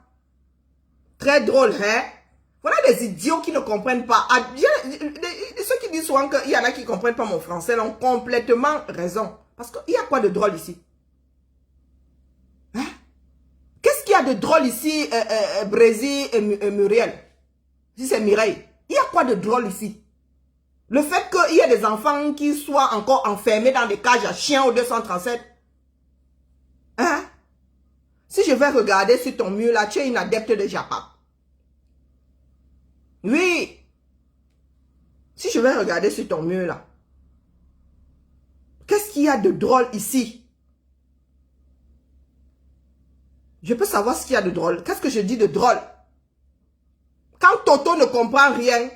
Très drôle, hein? Voilà des idiots qui ne comprennent pas. Ceux qui disent souvent qu'il y en a qui ne comprennent pas mon français ont complètement raison. Parce qu'il y a quoi de drôle ici? Hein? Qu'est-ce qu'il y a de drôle ici, Brésil et Muriel? Si c'est Mireille. Il y a quoi de drôle ici? Le fait qu'il y ait des enfants qui soient encore enfermés dans des cages à chiens au 237. Hein? Si je vais regarder sur ton mur là, tu es une adepte de Japa. Oui. Si je vais regarder sur ton mur là. Qu'est-ce qu'il y a de drôle ici? Je peux savoir ce qu'il y a de drôle. Qu'est-ce que je dis de drôle? Quand Toto ne comprend rien,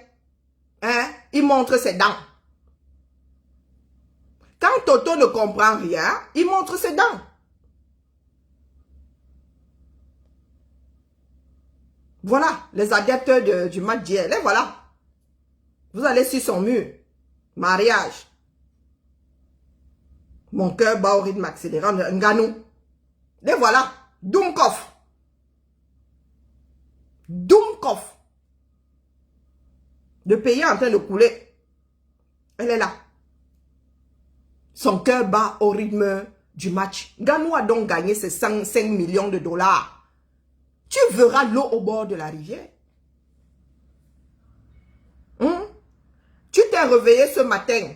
hein, il montre ses dents. Quand Toto ne comprend rien, il montre ses dents. Voilà, les adeptes du match d'hier. Les voilà. Vous allez sur son mur. Mariage. Mon cœur bat au rythme accélérant. Nganou. Les voilà. Dumkov. Dumkov. Le pays est en train de couler. Elle est là. Son cœur bat au rythme du match. Nganou a donc gagné ses 5 millions de dollars. Tu verras l'eau au bord de la rivière. Tu t'es réveillé ce matin.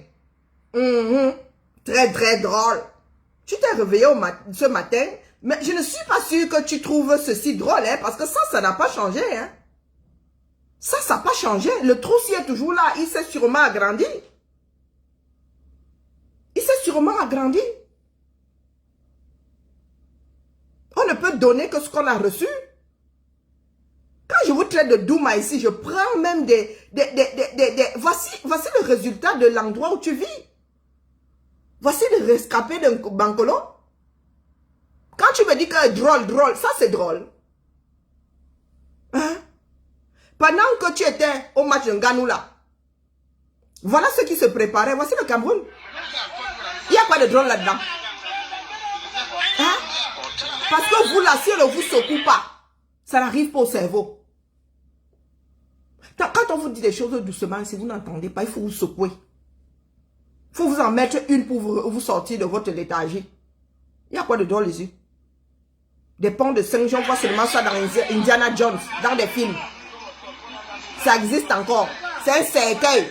Très, très drôle. Tu t'es réveillé ce matin. Mais je ne suis pas sûre que tu trouves ceci drôle. Hein, parce que ça n'a pas changé. Hein. Ça n'a pas changé. Le trou s'y est toujours là. Il s'est sûrement agrandi. Il s'est sûrement agrandi. On ne peut donner que ce qu'on a reçu. Quand je vous traite de Douma ici, je prends même voici le résultat de l'endroit où tu vis. Voici le rescapé d'un Bankolo. Quand tu me dis que drôle, ça c'est drôle. Hein? Pendant que tu étais au match de Nganou là, voilà ce qui se préparait. Voici le Cameroun. Il y a quoi de drôle là-dedans? Hein? Parce que vous là, si on ne vous secoue pas, ça n'arrive pas au cerveau. Quand on vous dit des choses doucement, si vous n'entendez pas, il faut vous secouer. Il faut vous en mettre une pour vous sortir de votre léthargie. Il y a quoi de drôle ici? Des ponts de Saint-Jean, on voit seulement ça dans Indiana Jones, dans des films. Ça existe encore. C'est un cercueil.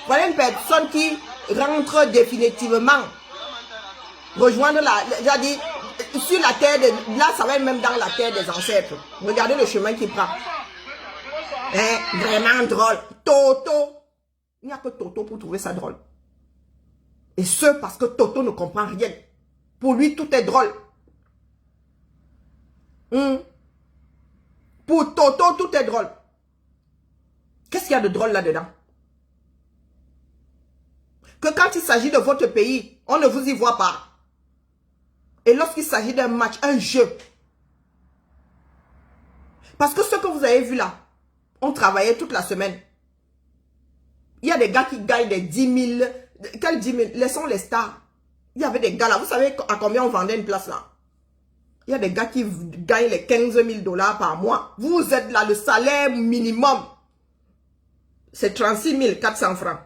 Voilà une personne qui rentre définitivement. Rejoindre sur la terre, là ça va même dans la terre des ancêtres. Regardez le chemin qu'il prend. Hein, vraiment drôle. Toto. Il n'y a que Toto pour trouver ça drôle. Et ce, parce que Toto ne comprend rien. Pour lui, tout est drôle. Pour Toto, tout est drôle. Qu'est-ce qu'il y a de drôle là-dedans? Que quand il s'agit de votre pays, on ne vous y voit pas. Et lorsqu'il s'agit d'un match, un jeu. Parce que ce que vous avez vu là, on travaillait toute la semaine. Il y a des gars qui gagnent des 10 000. Quels 10 000? Laissons les stars. Il y avait des gars là. Vous savez à combien on vendait une place là? Il y a des gars qui gagnent les 15 000 $ par mois. Vous êtes là, le salaire minimum, c'est 36 400 francs.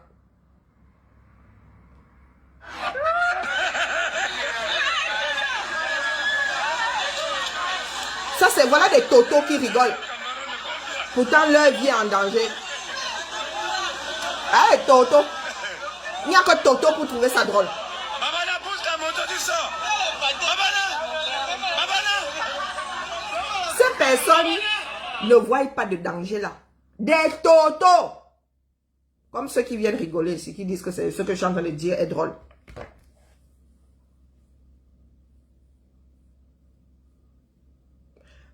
Ça, c'est voilà des totos qui rigolent. Pourtant, leur vie est en danger. Ah, les totos. Il n'y a que Toto pour trouver ça drôle. Babana, pousse la moto, tu sors. Ces personnes ne voient pas de danger là. Des totos. Comme ceux qui viennent rigoler ici, qui disent que c'est ce que je suis en train de dire est drôle.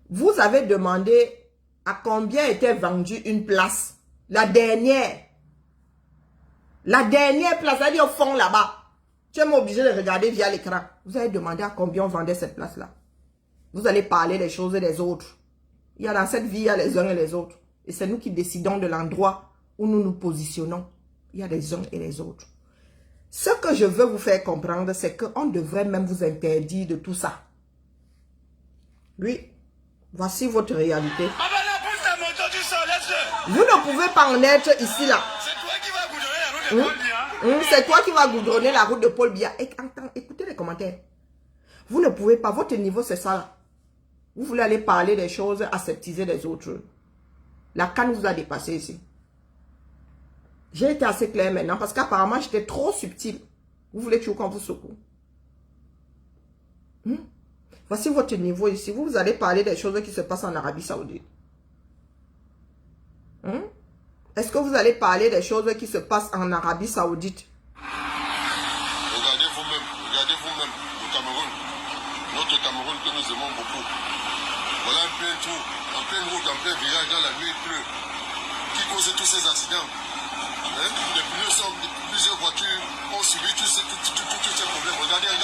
Vous avez demandé à combien était vendue une place. La dernière. La dernière place, elle est au fond là-bas. Tu es obligé de regarder via l'écran. Vous avez demandé à combien on vendait cette place-là. Vous allez parler des choses des autres. Il y a dans cette vie, il y a les uns et les autres. Et c'est nous qui décidons de l'endroit où nous nous positionnons. Il y a les uns et les autres. Ce que je veux vous faire comprendre, c'est qu'on devrait même vous interdire de tout ça. Oui, voici votre réalité. Vous ne pouvez pas en être ici, là. C'est toi qui vas goudronner la route de Paul Biya. Écoutez les commentaires. Vous ne pouvez pas. Votre niveau, c'est ça, là. Vous voulez aller parler des choses, aseptiser des autres. La canne vous a dépassé ici. J'ai été assez clair maintenant parce qu'apparemment, j'étais trop subtil. Vous voulez toujours qu'on vous secoue. Voici votre niveau ici. Vous allez parler des choses qui se passent en Arabie Saoudite. Est-ce que vous allez parler des choses qui se passent en Arabie Saoudite? Regardez vous-même le Cameroun. Notre Cameroun que nous aimons beaucoup. Voilà un plein tour, en pleine route, en plein virage, dans la nuit, il pleut. Qui cause tous ces accidents? Les pneus sont, plusieurs voitures ont subi tous ces problèmes. Regardez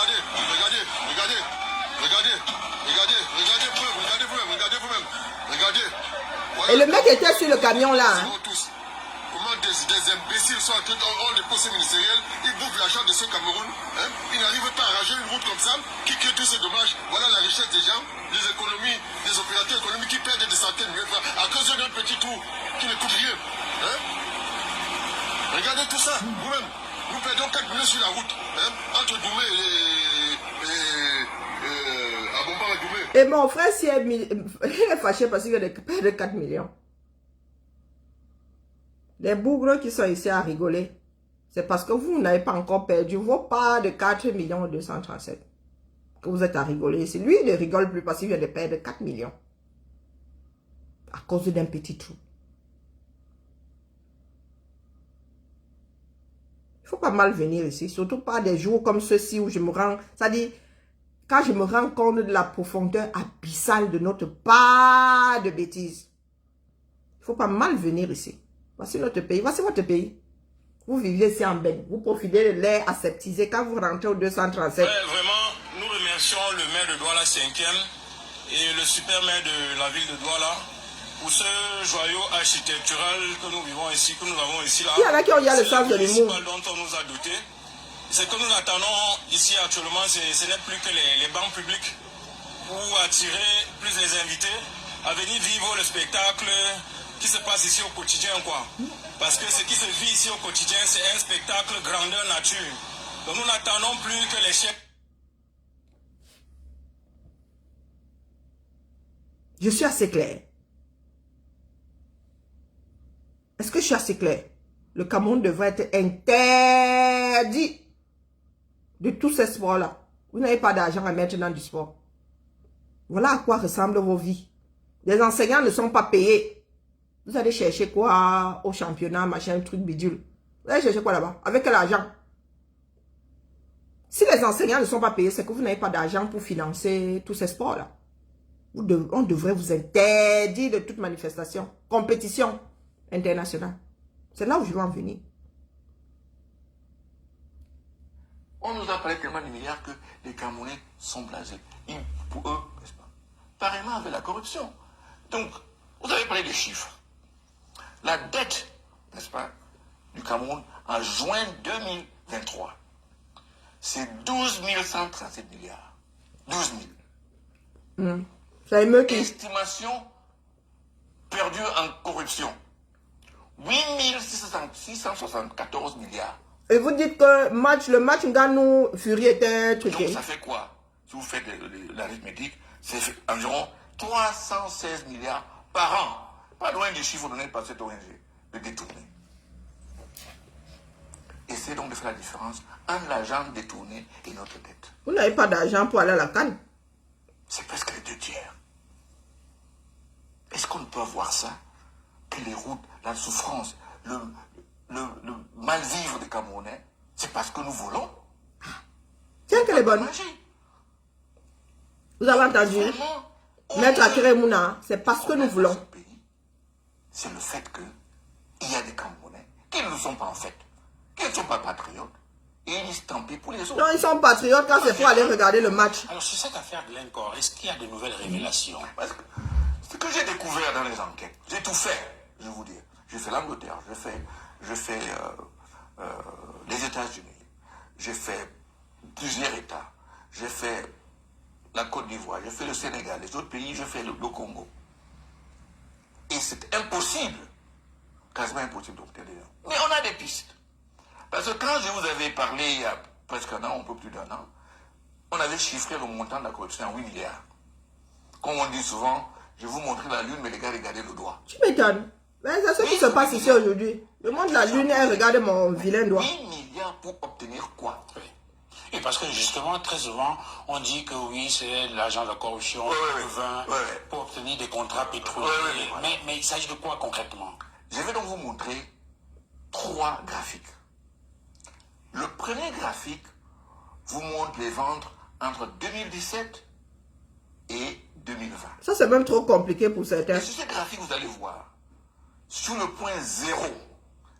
vous-même. Voilà. Et le mec était sur le camion là. Comment des imbéciles sont ont des postes ministériels, ils bouffent l'argent de ce Cameroun, ils n'arrivent pas à arranger une route comme ça, qui crée tous ces dommages. Voilà la richesse des gens, les économies, les opérateurs économiques qui perdent des centaines de millions de francs à cause d'un petit trou qui ne coûte rien. Regardez tout ça, vous-même. Nous perdons 4 millions sur la route, entre Doumé et Abomba et Doumé. Et mon frère, il est fâché parce qu'il a perdre 4 millions. Les bougres qui sont ici à rigoler, c'est parce que vous n'avez pas encore perdu vos parts de 4 237 000. Que vous êtes à rigoler ici. Lui, il ne rigole plus parce qu'il vient de perdre 4 millions. À cause d'un petit trou. Il ne faut pas mal venir ici. Surtout pas des jours comme ceux-ci où je me rends... C'est-à-dire, quand je me rends compte de la profondeur abyssale de notre part de bêtises. Il ne faut pas mal venir ici. Voici notre pays. Voici votre pays. Vous vivez ici en baigne. Vous profitez de l'air aseptisé quand vous rentrez au 237. Ouais, vraiment, nous remercions le maire de Douala 5e et le super maire de la ville de Douala pour ce joyau architectural que nous vivons ici, que nous avons ici là. Il y en a qui ont le sens de l'humour. Dont on nous a doté. Ce que nous attendons ici actuellement, ce n'est plus que les bancs publics pour attirer plus les invités à venir vivre le spectacle qui se passe ici au quotidien, quoi. Parce que ce qui se vit ici au quotidien, c'est un spectacle grandeur nature. Donc nous n'attendons plus que les chefs. Je suis assez clair. Est-ce que je suis assez clair? Le Cameroun devrait être interdit de tous ces sports-là. Vous n'avez pas d'argent à mettre dans du sport. Voilà à quoi ressemblent vos vies. Les enseignants ne sont pas payés. Vous allez chercher quoi au championnat, machin, truc bidule. Vous allez chercher quoi là-bas? Avec quel argent? Si les enseignants ne sont pas payés, c'est que vous n'avez pas d'argent pour financer tous ces sports-là. On devrait vous interdire de toute manifestation, compétition internationale. C'est là où je veux en venir. On nous a parlé tellement de milliards que les Camerounais sont blasés. Pour eux, n'est-ce pas? Pareillement avec la corruption. Donc, vous avez parlé des chiffres. La dette, n'est-ce pas, du Cameroun en juin 2023. C'est 12 137 milliards. 12 000. Ça émeut qui? Estimation perdue en corruption. 8 674 milliards. Et vous dites que le match Nganou-Fury était truqué. Donc ça fait quoi? Si vous faites l'arithmétique, c'est environ 316 milliards par an. Pas loin du chiffre donné par cette ONG, de détourné. Essayez donc de faire la différence entre l'argent détourné et notre dette. Vous n'avez pas d'argent pour aller à la Cannes. C'est presque les 2 tiers. Est-ce qu'on peut voir ça? Que les routes, la souffrance, le mal-vivre des Camerounais, c'est parce que nous volons? Tiens qu'elle est bonne. Vous avez entendu? Maître Akere Mouna, c'est parce que nous voulons. C'est le fait qu'il y a des Camerounais qui ne le sont pas en fait, qui ne sont pas patriotes, et ils disent tant pis pour les autres. Non, ils sont patriotes quand c'est pour aller regarder le match. Alors, sur cette affaire Glencore, est-ce qu'il y a de nouvelles révélations? Parce que ce que j'ai découvert dans les enquêtes, j'ai tout fait, je vais vous dire. J'ai fait l'Angleterre, je fais les États-Unis, j'ai fait plusieurs États, j'ai fait la Côte d'Ivoire, j'ai fait le Sénégal, les autres pays, j'ai fait le Congo. Et c'est impossible, quasiment impossible d'obtenir. Mais on a des pistes. Parce que quand je vous avais parlé il y a presque un an, un peu plus d'un an, on avait chiffré le montant de la corruption à 8 milliards. Comme on dit souvent, je vous montrer la lune, mais les gars, regardez le doigt. Tu m'étonnes. Mais c'est ce qui se passe ici aujourd'hui. Je montre la lune et regarde mon vilain doigt. 8 milliards pour obtenir quoi? Oui. Et parce que justement, très souvent, on dit que oui, c'est l'argent de la corruption, le vin, pour obtenir des contrats pétroliers. Voilà. Mais il s'agit de quoi concrètement? Je vais donc vous montrer 3 graphiques. Le premier graphique vous montre les ventes entre 2017 et 2020. Ça, c'est même trop compliqué pour certains. Et sur ce graphique, vous allez voir, sur le point 0,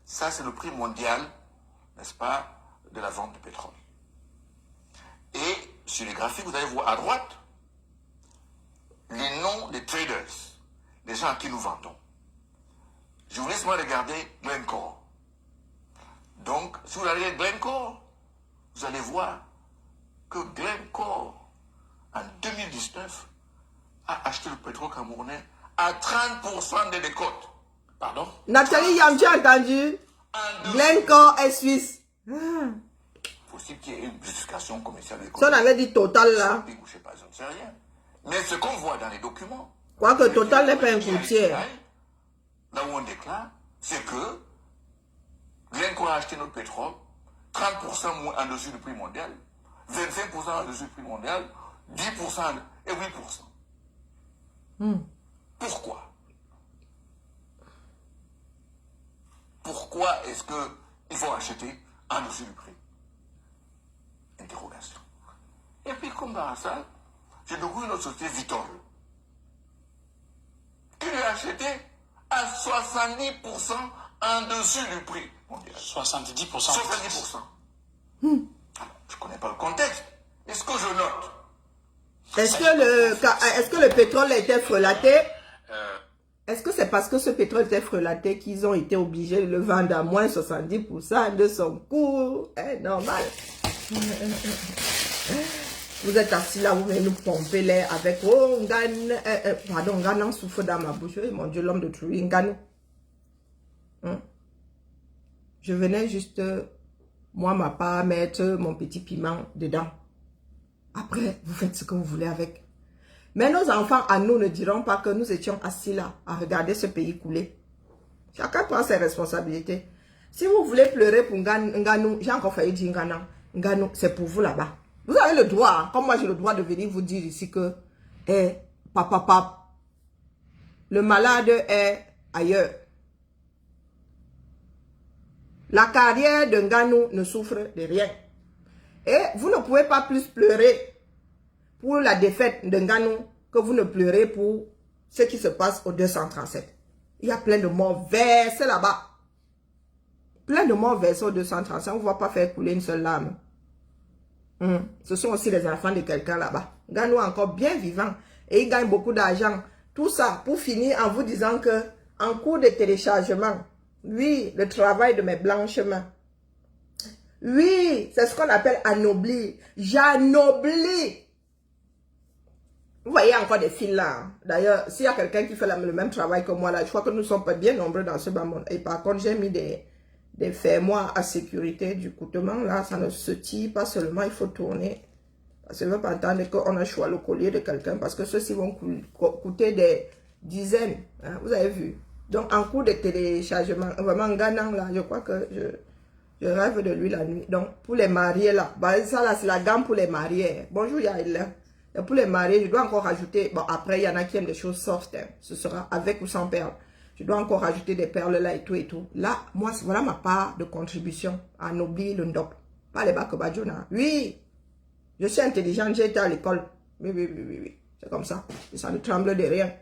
ça c'est le prix mondial, n'est-ce pas, de la vente de pétrole. Et sur les graphiques, vous allez voir à droite les noms des traders, les gens à qui nous vendons. Je vous laisse moi regarder Glencore. Donc, si vous regardez Glencore, vous allez voir que Glencore, en 2019, a acheté le pétrole camerounais à 30% des décotes. Pardon? Nathalie Yam, tu as entendu? Glencore est suisse. Possible qu'il y ait une justification commerciale. Ça, on avait dit Total là. Je ne sais rien. Mais ce qu'on voit dans les documents, Quoique Total n'est pas un courtier. Là où on déclare, c'est que Glencore a acheté notre pétrole 30% moins en dessus du prix mondial, 25% en dessus du prix mondial, 10% et 8%. Pourquoi? Pourquoi est-ce qu'il faut acheter en dessus du prix? Interrogation. Et puis, comme par hasard, j'ai découvert notre société Vitol. Il a acheté à 70% en dessus du prix mondial. 70%. 70%. Alors, je ne connais pas le contexte. Est-ce que je note? Est-ce que le pétrole était frelaté? Est-ce que c'est parce que ce pétrole était frelaté qu'ils ont été obligés de le vendre à moins 70% de son coût? Normal. Vous êtes assis là, vous venez nous pomper l'air avec oh, Ngan, pardon, Ngan souffre dans ma bouche. Oh, mon Dieu, l'homme de Trui, Ngan. Je venais juste, moi, ma part, mettre mon petit piment dedans. Après, vous faites ce que vous voulez avec. Mais nos enfants à nous ne diront pas que nous étions assis là à regarder ce pays couler. Chacun prend ses responsabilités. Si vous voulez pleurer pour Nganou, j'ai encore failli dire Nganou, c'est pour vous là-bas. Vous avez le droit, hein, comme moi j'ai le droit de venir vous dire ici que papa, le malade est ailleurs. La carrière de Nganou ne souffre de rien. Et vous ne pouvez pas plus pleurer pour la défaite de Nganou que vous ne pleurez pour ce qui se passe au 237. Il y a plein de morts versés là-bas. Plein de morts versés au 237. On ne va pas faire couler une seule larme. Ce sont aussi les enfants de quelqu'un là-bas. Nganou est encore bien vivant. Et il gagne beaucoup d'argent. Tout ça pour finir en vous disant que en cours de téléchargement, Oui, le travail de mes blanches mains. Oui, c'est ce qu'on appelle anoblir. J'anoblis. Vous voyez encore des fils là. Hein. D'ailleurs, s'il y a quelqu'un qui fait le même travail que moi là, je crois que nous sommes pas bien nombreux dans ce bas monde. Et par contre, j'ai mis des fermoirs à sécurité du coutement. Là, ça ne se tire pas seulement, il faut tourner. Parce que je ne veux pas entendre qu'on a choisi le collier de quelqu'un. Parce que ceux-ci vont coûter des dizaines. Hein, vous avez vu. Donc, en cours de téléchargement, vraiment gagnant là, je crois que je rêve de lui la nuit. Donc, pour les mariés là, bah, ça là, c'est la gamme pour les mariés. Bonjour Yael. Et pour les mariés, je dois encore rajouter, bon après il y en a qui aiment des choses soft, hein. Ce sera avec ou sans perles. Je dois encore rajouter des perles là et tout et tout. Là, moi, voilà ma part de contribution à Nobli le Ndop. Pas les Bakobadjona. Oui, je suis intelligente, j'ai été à l'école. Oui. C'est comme ça. Et ça ne tremble de rien.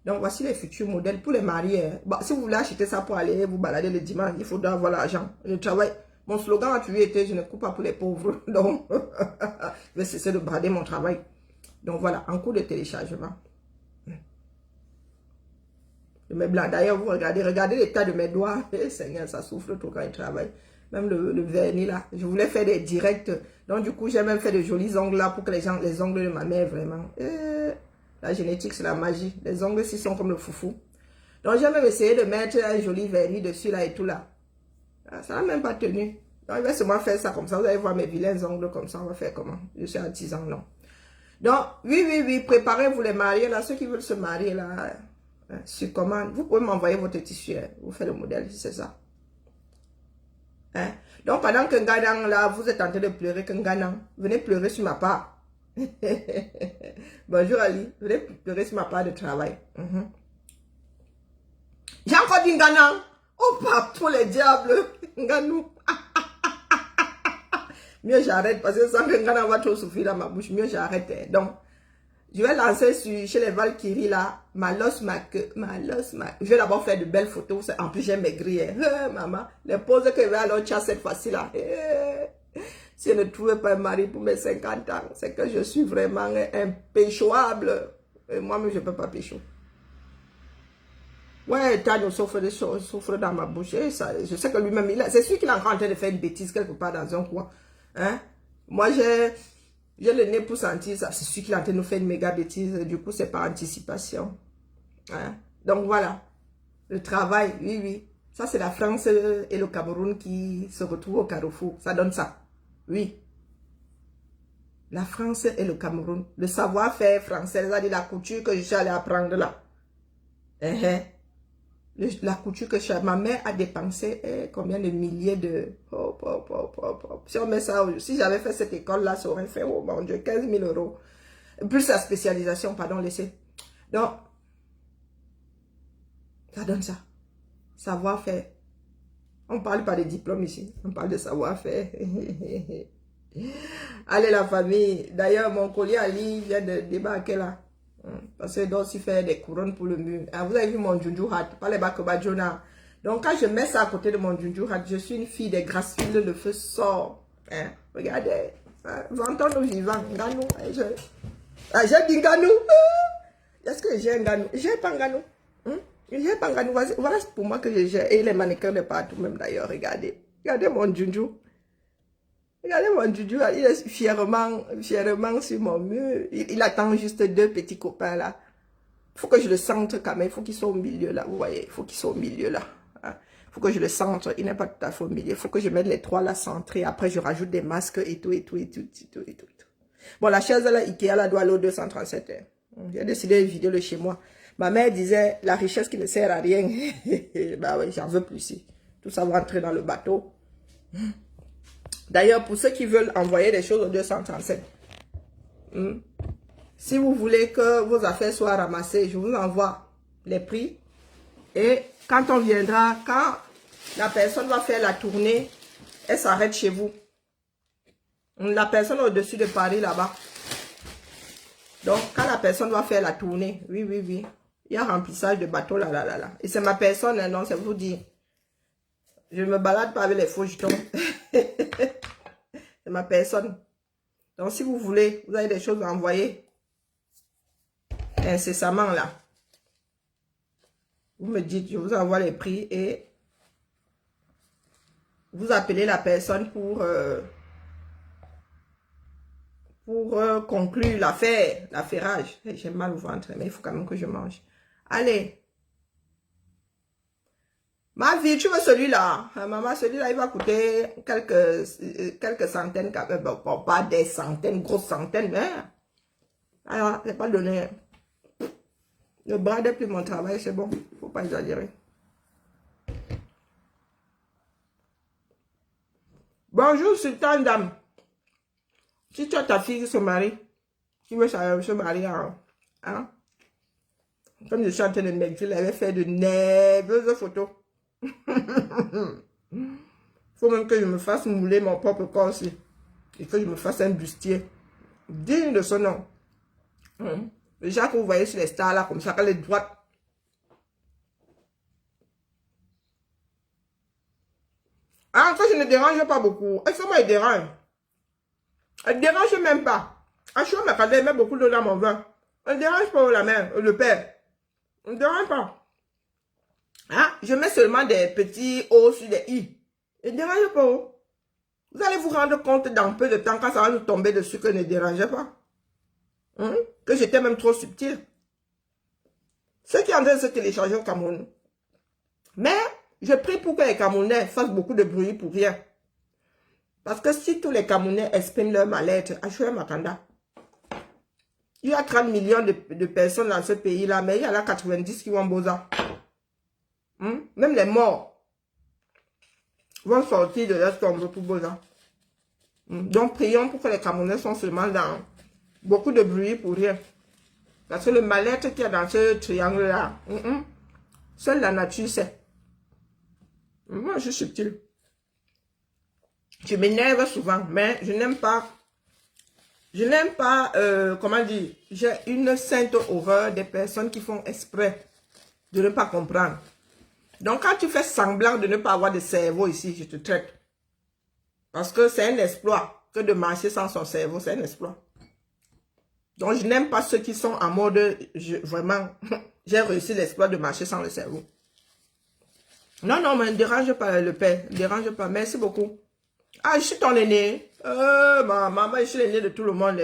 Donc voici les futurs modèles pour les mariés. Hein. Bon, si vous voulez acheter ça pour aller vous balader le dimanche, il faudra avoir l'argent. Le travail. Mon slogan a toujours été, je ne coupe pas pour les pauvres. Donc, je vais cesser de brader mon travail. Donc voilà, en cours de téléchargement. De mes blancs. D'ailleurs, vous regardez l'état de mes doigts. Eh, Seigneur, ça souffre trop quand il travaille. Même le vernis là. Je voulais faire des directs. Donc du coup, j'ai même fait de jolis ongles là pour que les ongles de ma mère vraiment. La génétique, c'est la magie. Les ongles ici sont comme le foufou. Donc j'ai même essayé de mettre un joli vernis dessus là et tout là. Ça n'a même pas tenu. Donc je vais seulement faire ça comme ça. Vous allez voir mes vilains ongles comme ça. On va faire comment? Je suis artisan, non. Donc, oui, préparez-vous les mariés, là, ceux qui veulent se marier, là, sur commande, vous pouvez m'envoyer votre tissu, hein, vous faites le modèle, c'est ça. Hein? Donc, pendant que Nganang, là, vous êtes en train de pleurer, que Nganang, venez pleurer sur ma part. Bonjour Ali, venez pleurer sur ma part de travail. J'ai encore dit Nganang, oh, pas pour les diables, Nganou. Mieux j'arrête parce que sans que Ngana va trop souffrir dans ma bouche, mieux j'arrête. Donc, je vais lancer chez les Valkyries là, je vais d'abord faire de belles photos. En plus, j'ai maigri. Maman, les poses que je vais alors faire cette fois-ci là. Si je ne trouvais pas un mari pour mes 50 ans, c'est que je suis vraiment impéchoable. Et moi-même, je ne peux pas pécho. Ouais, Tano souffre dans ma bouche. Et ça, je sais que lui-même, c'est sûr qu'il est encore en train de faire une bêtise quelque part dans un coin. Hein? Moi, j'ai le nez pour sentir ça. C'est sûr qu'il est en train de nous faire une méga bêtise. Du coup, c'est par anticipation. Hein? Donc, voilà. Le travail, oui. Ça, c'est la France et le Cameroun qui se retrouvent au carrefour. Ça donne ça. Oui. La France et le Cameroun. Le savoir-faire français, c'est-à-dire la couture que je suis allée apprendre là. La couture que ma mère a dépensé, combien de milliers de... Si on met ça, si j'avais fait cette école-là, ça aurait fait, oh mon Dieu, 15 000 €. Plus la spécialisation, pardon, laissez. Donc, ça donne ça. Savoir-faire. On ne parle pas de diplôme ici, on parle de savoir-faire. Allez la famille, d'ailleurs mon collier Ali vient de débarquer là. Parce que doit aussi faire des couronnes pour le mur. Ah, vous avez vu mon Junju hat, pas les Bakobadjona. Donc quand je mets ça à côté de mon Junju hat, je suis une fille des Grassfields, le feu sort. Hein? Regardez, ventons nous vivants, Nganou. J'ai dit Nganou. Est-ce que j'ai un Nganou? J'ai pas un Nganou. J'ai pas un Nganou. Voilà pour moi que j'ai. Et les mannequins de partout même d'ailleurs, regardez. Regardez mon Junju. Regardez mon Juju, il est fièrement sur mon mur. Il attend juste 2 petits copains là. Il faut que je le centre quand même. Il faut qu'ils soient au milieu là. Vous voyez, il faut qu'ils soient au milieu là. Il faut que je le centre. Il n'est pas tout à fait au milieu. Il faut que je mette les 3 là centrés. Après, je rajoute des masques et tout. Bon, la chaise là, Ikea là, doit aller au 237. J'ai décidé de vider le chez moi. Ma mère disait, la richesse qui ne sert à rien. Bah oui, j'en veux plus ici. Tout ça va entrer dans le bateau. D'ailleurs, pour ceux qui veulent envoyer des choses au 237, si vous voulez que vos affaires soient ramassées, je vous envoie les prix. Et quand on viendra, quand la personne va faire la tournée, elle s'arrête chez vous. La personne au-dessus de Paris là-bas. Donc, quand la personne va faire la tournée, oui. Il y a remplissage de bateau là. Et c'est ma personne, hein, non, c'est vous dire. Je ne me balade pas avec les faux jetons. C'est ma personne. Donc, si vous voulez, vous avez des choses à envoyer incessamment là. Vous me dites, je vous envoie les prix et vous appelez la personne pour conclure l'affaire, l'affairage. J'ai mal au ventre, mais il faut quand même que je mange. Allez. Ma vie, tu veux celui-là? Maman, celui-là, il va coûter quelques centaines, bon, pas des centaines, grosses centaines, mais... Alors, je n'ai pas donné. Le bras n'est plus mon travail, c'est bon. Il ne faut pas exagérer. Bonjour, sultan dame. Si tu as ta fille qui se marie, qui veut se marier, hein? Comme je suis en train de m'écrire, elle avait fait de nerveuses photos. Il faut même que je me fasse mouler mon propre corps aussi. Et que je me fasse un bustier. Digne de son nom. Les gens que vous voyez sur les stars là, comme ça, qu'elle est droite. Ah, ça, je ne dérange pas beaucoup. Et ça, moi, il dérange. Elle ne dérange même pas. Ah, je suis elle met beaucoup d'eau dans mon vin. Elle ne dérange pas la mère, le père. Elle ne dérange pas. Hein? Je mets seulement des petits O sur des I. Elle ne dérange pas. Vous allez vous rendre compte dans peu de temps quand ça va nous tomber dessus que ne dérangeait pas. Que j'étais même trop subtil. Ceux qui en train de se télécharger au Cameroun. Mais je prie pour que les Camerounais fassent beaucoup de bruit pour rien. Parce que si tous les Camerounais expriment leur mal-être, Achoué Makanda, il y a 30 millions de personnes dans ce pays-là, mais il y en a 90 qui vont bosa. Même les morts vont sortir de leur tombe pour bosa. Donc prions pour que les Camerounais soient seulement dans beaucoup de bruit pour rien. Parce que le mal-être qu'il y a dans ce triangle-là, seule la nature sait. Moi, je suis subtil. Je m'énerve souvent, mais je n'aime pas, comment dire, j'ai une sainte horreur des personnes qui font exprès de ne pas comprendre. Donc, quand tu fais semblant de ne pas avoir de cerveau ici, je te traite. Parce que c'est un exploit que de marcher sans son cerveau, c'est un exploit. Donc, je n'aime pas ceux qui sont en mode, vraiment, j'ai réussi l'exploit de marcher sans le cerveau. Non, non, mais ne dérange pas le père, ne dérange pas, merci beaucoup. Ah, je suis ton aîné. Maman, je suis l'aîné de tout le monde.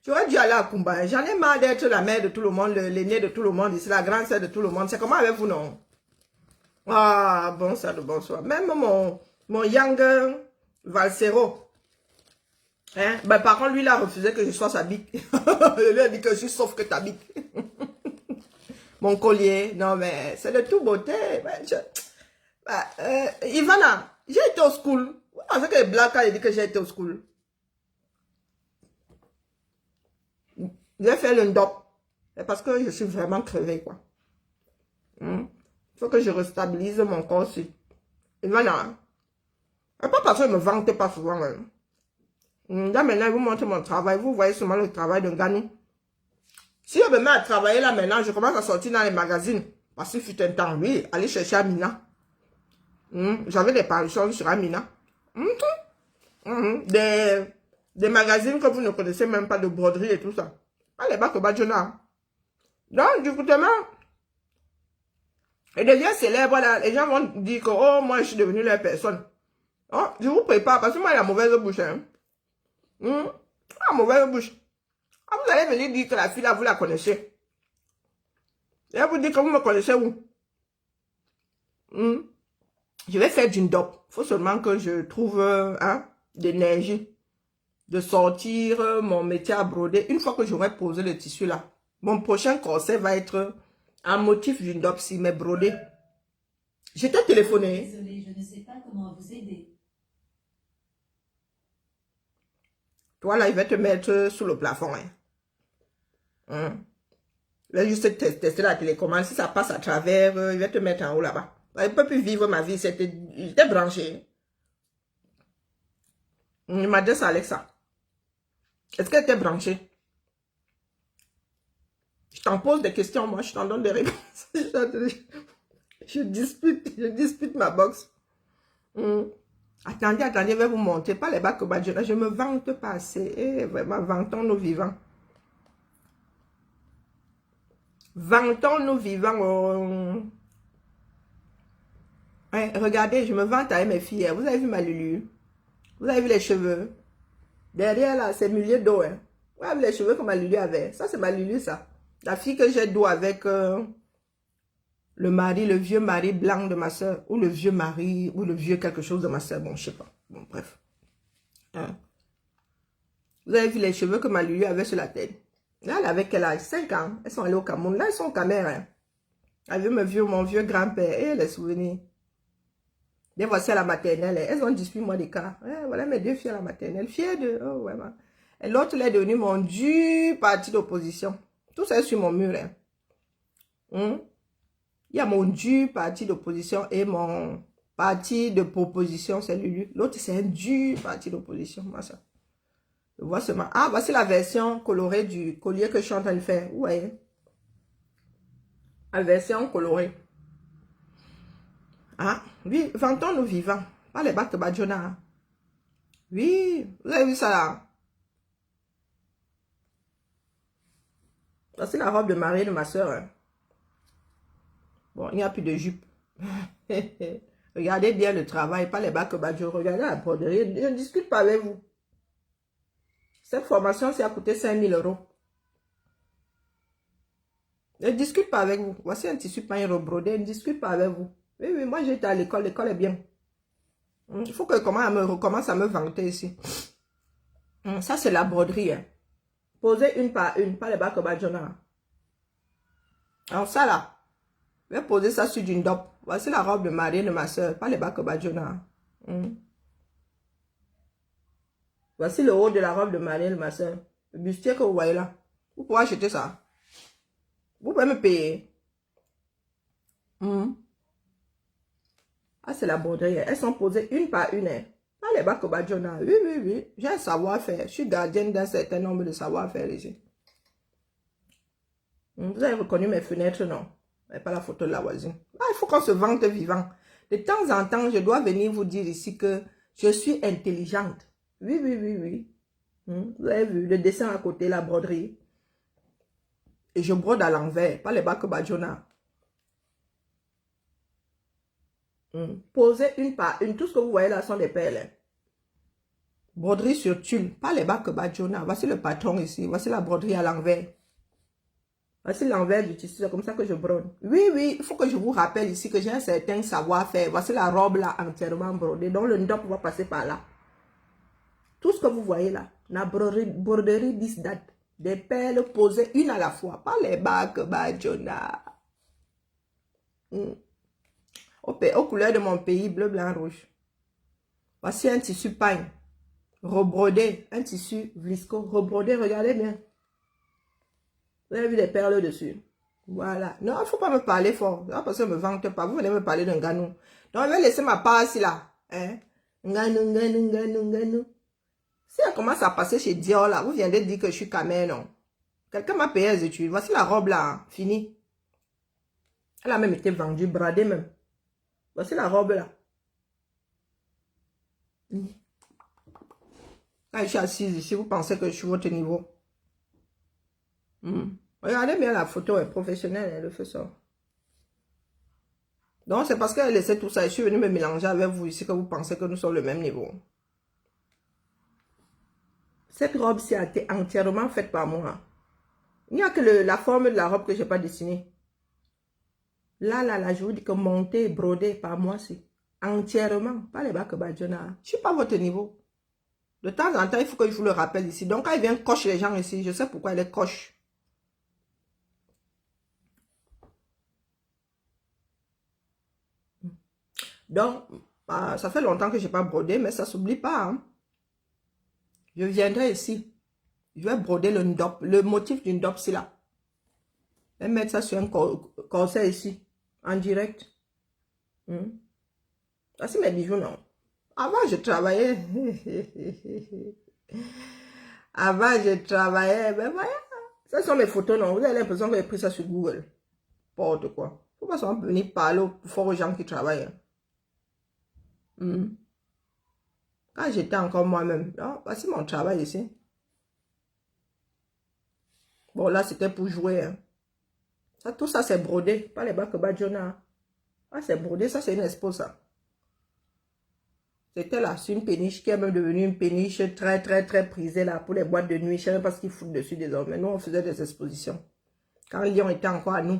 J'aurais dû aller à Kumba. J'en ai marre d'être la mère de tout le monde, l'aîné de tout le monde, ici, la grande sœur de tout le monde. C'est comment avec vous, non? Ah, bonsoir, bonsoir. Même mon Yang Valsero. Hein? Ben, par contre, lui, il a refusé que je sois sa bique. Il a dit que je suis sauf que ta bique. Mon collier. Non, mais c'est de toute beauté. Ivana, j'ai été au school. Parce que les blagues, il dit que j'ai été au school. J'ai fait le ndop. C'est parce que je suis vraiment crevée, quoi. Il faut que je restabilise mon corps aussi. Ivana. Et pas parce que je ne me vante pas souvent. Là maintenant, je vous montre mon travail. Vous voyez seulement le travail d'un Ghanou. Si je me mets à travailler là maintenant, je commence à sortir dans les magazines. Parce qu'il fut un temps, oui, aller chercher Amina. J'avais des parutions sur Amina. Des magazines que vous ne connaissez même pas, de broderie et tout ça. Pas les bacs au Badjona. Donc, du coup, il devient célèbre, là. Les gens vont dire que, oh, moi, je suis devenue leur personne. Oh, je vous prépare, parce que moi, il a la mauvaise bouche, hein. La mauvaise bouche. Ah, vous allez venir dire que la fille, là, vous la connaissez. Et elle vous dit que vous me connaissez où? Je vais faire d'une dope. Il faut seulement que je trouve d'énergie. De sortir mon métier à broder. Une fois que j'aurai posé le tissu là, mon prochain corset va être un motif d'une dope si mais brodé. Je t'ai téléphoné. Désolée, je ne sais pas comment vous aider. Toi là, il va te mettre sous le plafond. Là, juste tester la télécommande. Si ça passe à travers, il va te mettre en haut là-bas. Je ne peux plus vivre ma vie. J'étais branché. Il m'a dit ça, Alexa. Est-ce qu'elle était branchée? Je t'en pose des questions, moi, je t'en donne des réponses. je dispute ma box. Attendez, je vais vous montrer. Pas les bacs au Badjona. Je ne me vante pas assez. Vraiment, vantons nos vivants. Vantons nos vivants. Ouais, regardez, je me vante avec mes filles. Vous avez vu ma Lulu? Vous avez vu les cheveux? Derrière là, c'est milieu d'eau. Hein. Vous avez vu les cheveux que ma Lulu avait? Ça, c'est ma Lulu, ça. La fille que j'ai d'eau avec le mari, le vieux mari blanc de ma soeur. Ou le vieux mari, ou le vieux quelque chose de ma soeur. Bon, je sais pas. Bon, bref. Hein. Vous avez vu les cheveux que ma Lulu avait sur la tête? Là, elle avait quel âge? 5 ans. Elles sont allées au Cameroun. Là, elles sont au Cameroun. Elle veut mon vieux grand-père. Et les souvenirs. Et voici à la maternelle. Elles ont 18 mois d'écart. Voilà mes 2 filles à la maternelle. Fières de... Oh, vraiment. Et l'autre, elle est devenue mon du parti d'opposition. Tout ça est sur mon mur. Hein. Il y a mon du parti d'opposition et mon parti de proposition, c'est Lulu. L'autre, c'est un du parti d'opposition. Ah, voici la version colorée du collier que je suis en train de faire. Vous voyez? La version colorée. Ah, oui, vantons-nous vivants. Pas les bacs Badjona. Oui, vous avez vu ça là? C'est la robe de mariée de ma soeur. Hein. Bon, il n'y a plus de jupe. Regardez bien le travail, pas les bacs Badjo. Regardez la broderie. Je ne discute pas avec vous. Cette formation, ça a coûté 5 000 €. Je ne discute pas avec vous. Voici un tissu pain rebrodé. Je ne discute pas avec vous. Oui, oui, moi j'étais à l'école. L'école est bien. Il faut que recommence à me vanter ici. Ça, c'est la broderie. Hein. Posez une par une, pas les bacs Badjona. Alors ça là, je vais poser ça sur une dope. Voici la robe de mariée de ma soeur, pas les bacs Badjona. Voici le haut de la robe de mariée de ma soeur. Le bustier que vous voyez là. Vous pouvez acheter ça. Vous pouvez me payer. Ah, c'est la broderie. Elles sont posées une par une. Hein. Pas les bacs Badjona. Oui, oui, oui. J'ai un savoir-faire. Je suis gardienne d'un certain nombre de savoir-faire ici. Vous avez reconnu mes fenêtres, non? Mais pas la photo de la voisine. Ah, il faut qu'on se vante vivant. De temps en temps, je dois venir vous dire ici que je suis intelligente. Oui, oui, oui, oui. Vous avez vu le dessin à côté, la broderie. Et je brode à l'envers, pas les bacs Badjona. Posez une par une. Tout ce que vous voyez là sont des perles. Hein. Broderie sur tulle, pas les bacs Badjona. Voici le patron ici. Voici la broderie à l'envers. Voici l'envers du tissu, c'est comme ça que je brode. Oui, oui, il faut que je vous rappelle ici que j'ai un certain savoir-faire. Voici la robe là entièrement brodée, donc le ndop va passer par là. Tout ce que vous voyez là, la broderie date. Des perles posées une à la fois, pas les bacs Badjona. Aux couleurs de mon pays, bleu, blanc, rouge. Voici un tissu pagne, rebrodé, un tissu vlisco, rebrodé, regardez bien. Vous avez vu les perles dessus. Voilà. Non, il ne faut pas me parler fort. Non, parce que je ne me vante pas. Vous venez me parler d'un ganou. Donc, je vais laisser ma part ici là. Hein? Nganou. Si elle commence à passer chez Dior là, vous viendrez dire que je suis camère, non? Quelqu'un m'a payé les études. Voici la robe là, hein, finie. Elle a même été vendue, bradée même. Voici la robe là. Quand je suis assise ici, vous pensez que je suis votre niveau. Regardez bien la photo, elle est professionnelle, elle le fait ça. Donc, c'est parce qu'elle laissait tout ça. Je suis venue me mélanger avec vous ici que vous pensez que nous sommes le même niveau. Cette robe, c'est entièrement faite par moi. Il n'y a que la forme de la robe que je n'ai pas dessinée. Là, je vous dis que monter, broder par moi, c'est entièrement. Pas les bacs Badjona. Je ne suis pas votre niveau. De temps en temps, il faut que je vous le rappelle ici. Donc, quand il vient coche les gens ici, je sais pourquoi elle est coche. Donc, ça fait longtemps que je n'ai pas brodé, mais ça ne s'oublie pas. Hein. Je viendrai ici. Je vais broder le motif d'une dope, c'est là. Je vais mettre ça sur un corset ici, en direct. Voici mes bijoux, non. Avant, je travaillais. Ben voilà. Ce sont mes photos, non. Vous avez l'impression que j'ai pris ça sur Google. N'importe quoi. Il ne faut pas venir parler fort aux gens qui travaillent. Quand j'étais encore moi-même. Voici mon travail ici. Bon, là, c'était pour jouer. Hein. Tout ça, c'est brodé. Pas les bacs Badjona. Ah, c'est brodé. Ça, c'est une expo, ça. C'était là, c'est une péniche qui est même devenue une péniche très, très, très prisée là pour les boîtes de nuit. Je ne sais même pas ce qu'ils foutent dessus désormais. Nous, on faisait des expositions. Quand Lyon était encore à nous.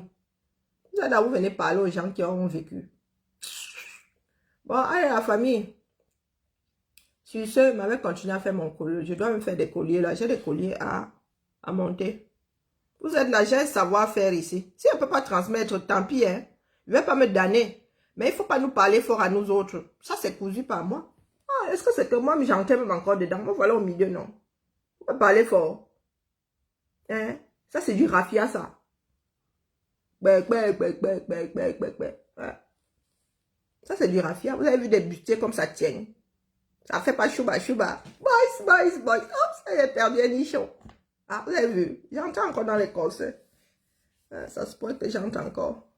Là, vous venez parler aux gens qui ont vécu. Bon, allez, la famille. Sur ce, je m'avais continué à faire mon collier. Je dois me faire des colliers là. J'ai des colliers à monter. Vous êtes là, j'ai un savoir-faire ici. Si on ne peut pas transmettre, tant pis. Hein. Je ne vais pas me damner. Mais il ne faut pas nous parler fort à nous autres. Ça, c'est cousu par moi. Ah, est-ce que c'est que moi, j'entends même encore dedans? Moi, voilà au milieu, non. On va parler fort. Hein? Ça, c'est du raffia, ça. Ouais. Ça, c'est du raffia. Vous avez vu des bustiers comme ça tiennent. Ça fait pas chouba. Boys. Oh, ça y est perdu un nichon. Ah, vous avez vu? J'entends encore dans les concerts. Ça se pourrait que j'entends encore.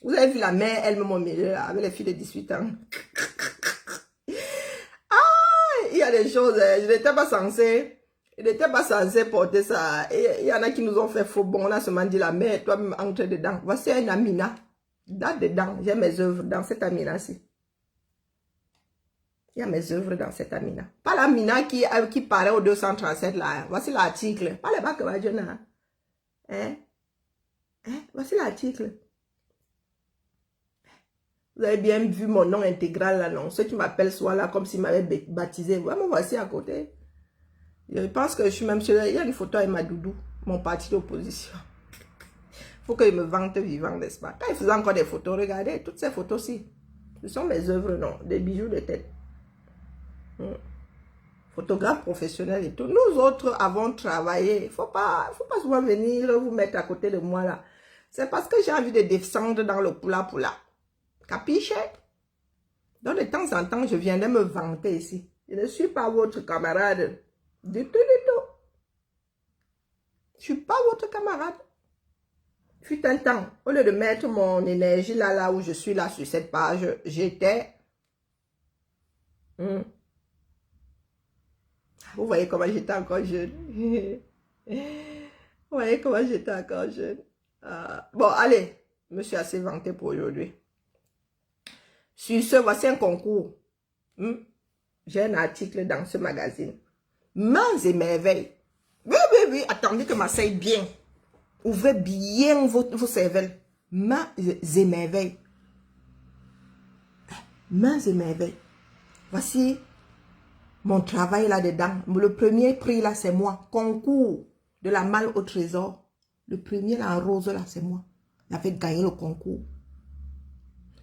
Vous avez vu la mère, elle-même au milieu, là, avec les filles de 18 ans. Ah, il y a des choses, je n'étais pas censé porter ça. Et il y en a qui nous ont fait faux bon. On a seulement dit la mère, toi-même, entre dedans. Voici un Amina. Là-dedans, j'ai mes œuvres dans cette Amina-ci. Il y a mes œuvres dans cette Amina. Pas l'Amina qui paraît au 237 là. Voici l'article. Pas les bacs de Majona. Hein? Voici l'article. Vous avez bien vu mon nom intégral là, non? Ceux qui m'appellent soit là comme s'ils m'avaient baptisé. Vraiment, voici à côté. Je pense que je suis même sur... Il y a une photo avec ma doudou, mon parti d'opposition. Il faut qu'il me vante vivant, n'est-ce pas? Quand il faisait encore des photos, regardez, toutes ces photos-ci. Ce sont mes œuvres, non? Des bijoux de tête. Photographe professionnel et tout. Nous autres avons travaillé. Il ne faut pas souvent venir vous mettre à côté de moi là. C'est parce que j'ai envie de descendre dans le poula. Capiche? Donc de temps en temps, je viendrai me vanter ici. Je ne suis pas votre camarade. Du tout. Je ne suis pas votre camarade. Fut un temps, au lieu de mettre mon énergie là où je suis là sur cette page, j'étais... Vous voyez comment j'étais encore jeune. Vous voyez comment j'étais encore jeune. Bon, allez, je me suis assez vanté pour aujourd'hui. Sur ce, voici un concours. J'ai un article dans ce magazine. Mains et merveilles. Oui, attendez que m'asseye bien. Ouvrez bien vos cervelles. Mains et merveilles. Mains et merveilles. Voici mon travail là-dedans. Le premier prix là, c'est moi. Concours de la malle au trésor. Le premier là en rose là, c'est moi. J'avais gagné le concours.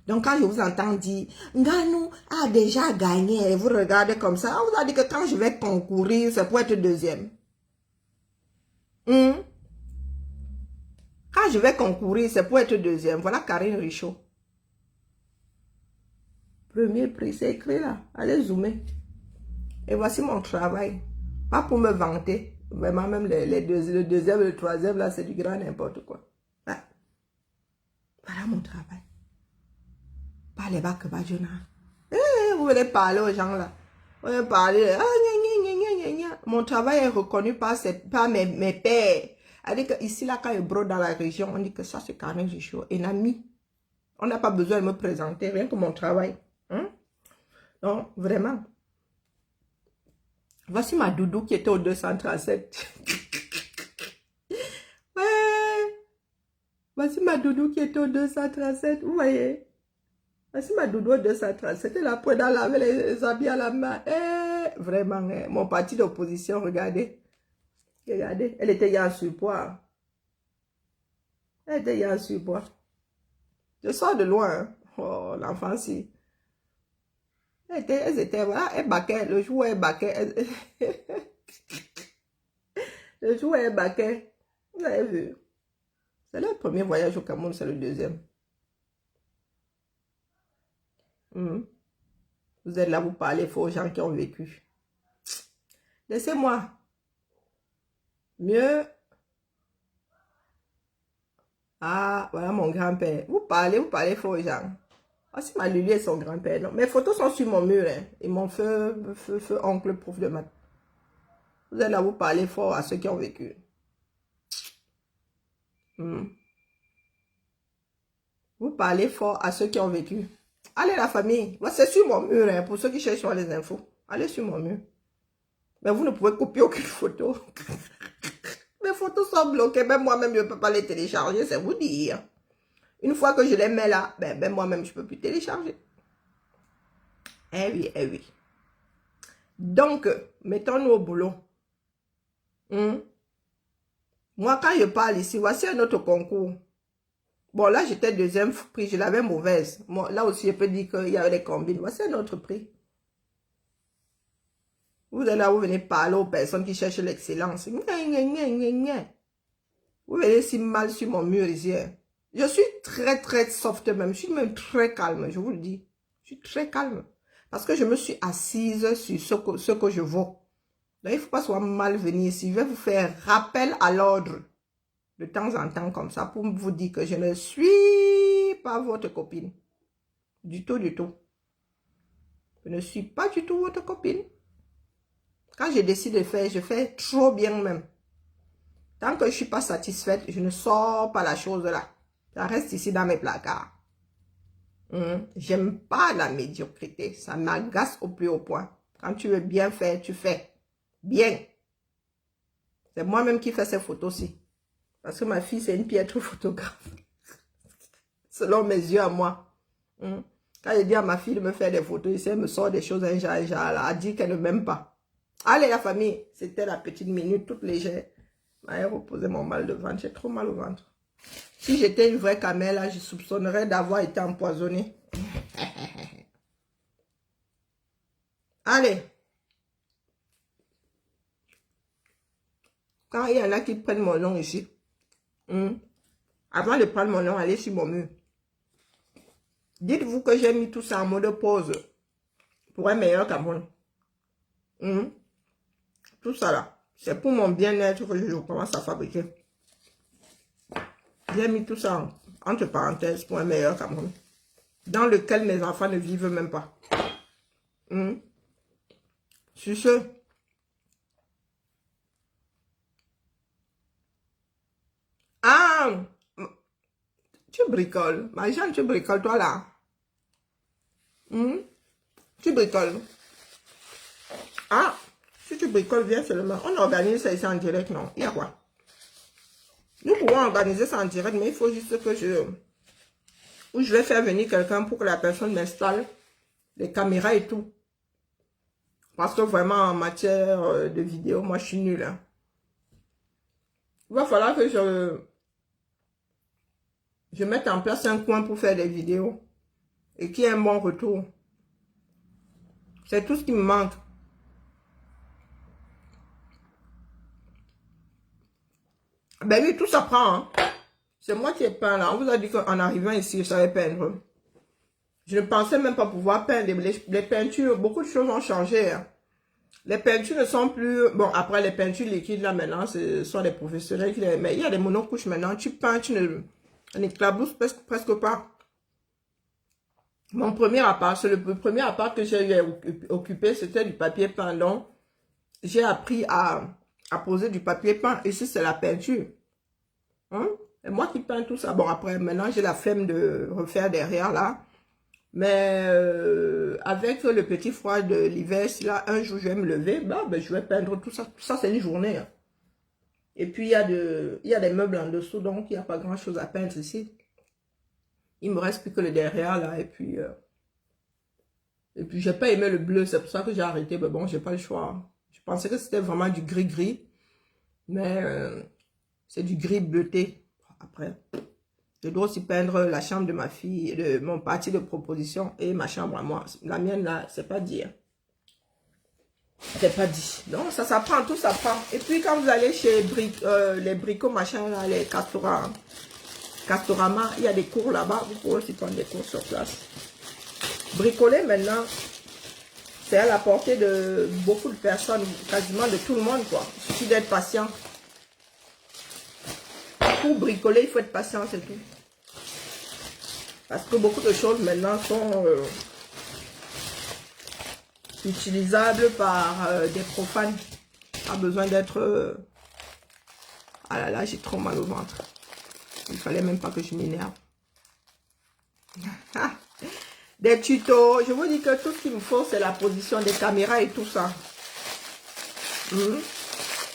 Donc quand je vous entends dire, Nganou a déjà gagné, et vous regardez comme ça, on vous a dit que quand je vais concourir, c'est pour être deuxième. Quand je vais concourir, c'est pour être deuxième. Voilà Karine Richaud. Premier prix, c'est écrit là. Allez zoomer. Et voici mon travail. Pas pour me vanter. Vraiment, même le deuxième, le troisième, là, c'est du grand n'importe quoi. Ouais. Voilà mon travail. Pas les bacs Bajona. Vous venez parler aux gens là. Vous venez parler. Mon travail est reconnu par mes pères. C'est-à-dire que ici, là, quand je brode dans la région, on dit que ça, c'est Karine Richaud. Un ami. On n'a pas besoin de me présenter, rien que mon travail. Donc, vraiment. Voici ma doudou qui était au 237. Ouais. Voici ma doudou qui était au 237. Vous voyez. Voici ma doudou au 237. Elle a pris dans laver les habits à la main. Vraiment, mon parti d'opposition, regardez. Regardez. Elle était en surpoids. Elle était en surpoids. Je sors de loin. Oh, l'enfant, si. Elles étaient, voilà, elles baquaient, le jour où elles baquaient, le jour où elles baquaient, vous avez vu, c'est le premier voyage au Cameroun, c'est le deuxième. Vous êtes là, vous parlez faux aux gens qui ont vécu. Laissez-moi. Mieux. Ah, voilà mon grand-père. Vous parlez faux aux gens. Ah, c'est ma Lulu et son grand-père. Non, mes photos sont sur mon mur. Hein, et mon feu oncle prof de maths. Vous allez là vous parler fort à ceux qui ont vécu. Vous parlez fort à ceux qui ont vécu. Allez la famille. Moi, c'est sur mon mur, hein, pour ceux qui cherchent sur les infos. Allez sur mon mur. Mais vous ne pouvez copier aucune photo. Mes photos sont bloquées. Même moi-même, je ne peux pas les télécharger, c'est vous dire. Une fois que je les mets là, ben moi-même, je ne peux plus télécharger. Eh oui, eh oui. Donc, mettons-nous au boulot. Moi, quand je parle ici, voici un autre concours. Bon, là, j'étais deuxième prix, je l'avais mauvaise. Moi, là aussi, je peux dire qu'il y avait des combines. Voici un autre prix. Vous êtes là, vous venez parler aux personnes qui cherchent l'excellence. Vous venez si mal sur mon mur ici. Je suis très soft même. Je suis même très calme, je vous le dis. Je suis très calme. Parce que je me suis assise sur ce que je vaux. Donc, il ne faut pas soit mal venir ici. Je vais vous faire rappel à l'ordre. De temps en temps comme ça. Pour vous dire que je ne suis pas votre copine. Du tout, du tout. Je ne suis pas du tout votre copine. Quand je décide de faire, je fais trop bien même. Tant que je ne suis pas satisfaite, je ne sors pas la chose là. Ça reste ici dans mes placards. J'aime pas la médiocrité. Ça m'agace au plus haut point. Quand tu veux bien faire, tu fais. Bien. C'est moi-même qui fais ces photos-ci. Parce que ma fille, c'est une piètre photographe. Selon mes yeux à moi. Quand je dis à ma fille de me faire des photos, ici, elle me sort des choses un genre, elle dit qu'elle ne m'aime pas. Allez la famille, c'était la petite minute toute légère. J'ai reposé mon mal de ventre, j'ai trop mal au ventre. Si j'étais une vraie camelle, là, je soupçonnerais d'avoir été empoisonnée. Allez. Quand il y en a qui prennent mon nom ici, avant de prendre mon nom, allez sur mon mur. Dites-vous que j'ai mis tout ça en mode pause pour un meilleur Cameroun. Tout ça là, c'est pour mon bien-être que je commence à fabriquer. J'ai mis tout ça entre parenthèses pour un meilleur Cameroun. Dans lequel mes enfants ne vivent même pas. Sur ce. Ah! Tu bricoles. Marie-Jeanne, tu bricoles toi là. Tu bricoles. Ah! Si tu bricoles, viens seulement. On organise ça ici en direct, non? Il y a quoi? Nous pouvons organiser ça en direct, mais il faut juste que je vais faire venir quelqu'un pour que la personne m'installe les caméras et tout. Parce que vraiment, en matière de vidéo, moi, je suis nulle. Hein. Il va falloir que je mette en place un coin pour faire des vidéos. Et qu'il y ait un bon retour. C'est tout ce qui me manque. Ben oui, tout ça prend. Hein. C'est moi qui ai peint là. On vous a dit qu'en arrivant ici, je savais peindre. Je ne pensais même pas pouvoir peindre. Les peintures, beaucoup de choses ont changé. Hein. Les peintures ne sont plus... Bon, après les peintures liquides là maintenant, ce sont des professionnels qui les... Mais il y a des monocouches maintenant. Tu peins, tu n'éclabousses presque pas. Mon premier appart, c'est le premier appart que j'ai occupé, c'était du papier peint. Donc, j'ai appris à poser du papier peint. Ici, c'est la peinture. Hein? Et moi qui peins tout ça. Bon, après, maintenant, j'ai la flemme de refaire derrière, là. Mais avec le petit froid de l'hiver, si là, un jour, je vais me lever, ben, je vais peindre tout ça. Tout ça, c'est une journée. Hein. Et puis, il y a des meubles en dessous, donc il n'y a pas grand-chose à peindre ici. Il me reste plus que le derrière, là. Et puis, j'ai pas aimé le bleu. C'est pour ça que j'ai arrêté. Mais bon, j'ai pas le choix. Je pensais que c'était vraiment du gris-gris. Mais c'est du gris bleuté. Après, je dois aussi peindre la chambre de ma fille, de mon parti de proposition et ma chambre à moi. La mienne, là, c'est pas dit. Hein. C'est pas dit. Donc, ça s'apprend, tout s'apprend. Et puis, quand vous allez chez les bricots, machin, là, les Castorama, il y a des cours là-bas. Vous pouvez aussi prendre des cours sur place. Bricoler, maintenant, c'est à la portée de beaucoup de personnes, quasiment de tout le monde, quoi. Il suffit d'être patient. Pour bricoler, il faut être patient, c'est tout. Parce que beaucoup de choses maintenant sont utilisables par des profanes. Pas besoin d'être... Ah là là, j'ai trop mal au ventre. Il fallait même pas que je m'énerve. des tutos. Je vous dis que tout ce qu'il me faut, c'est la position des caméras et tout ça.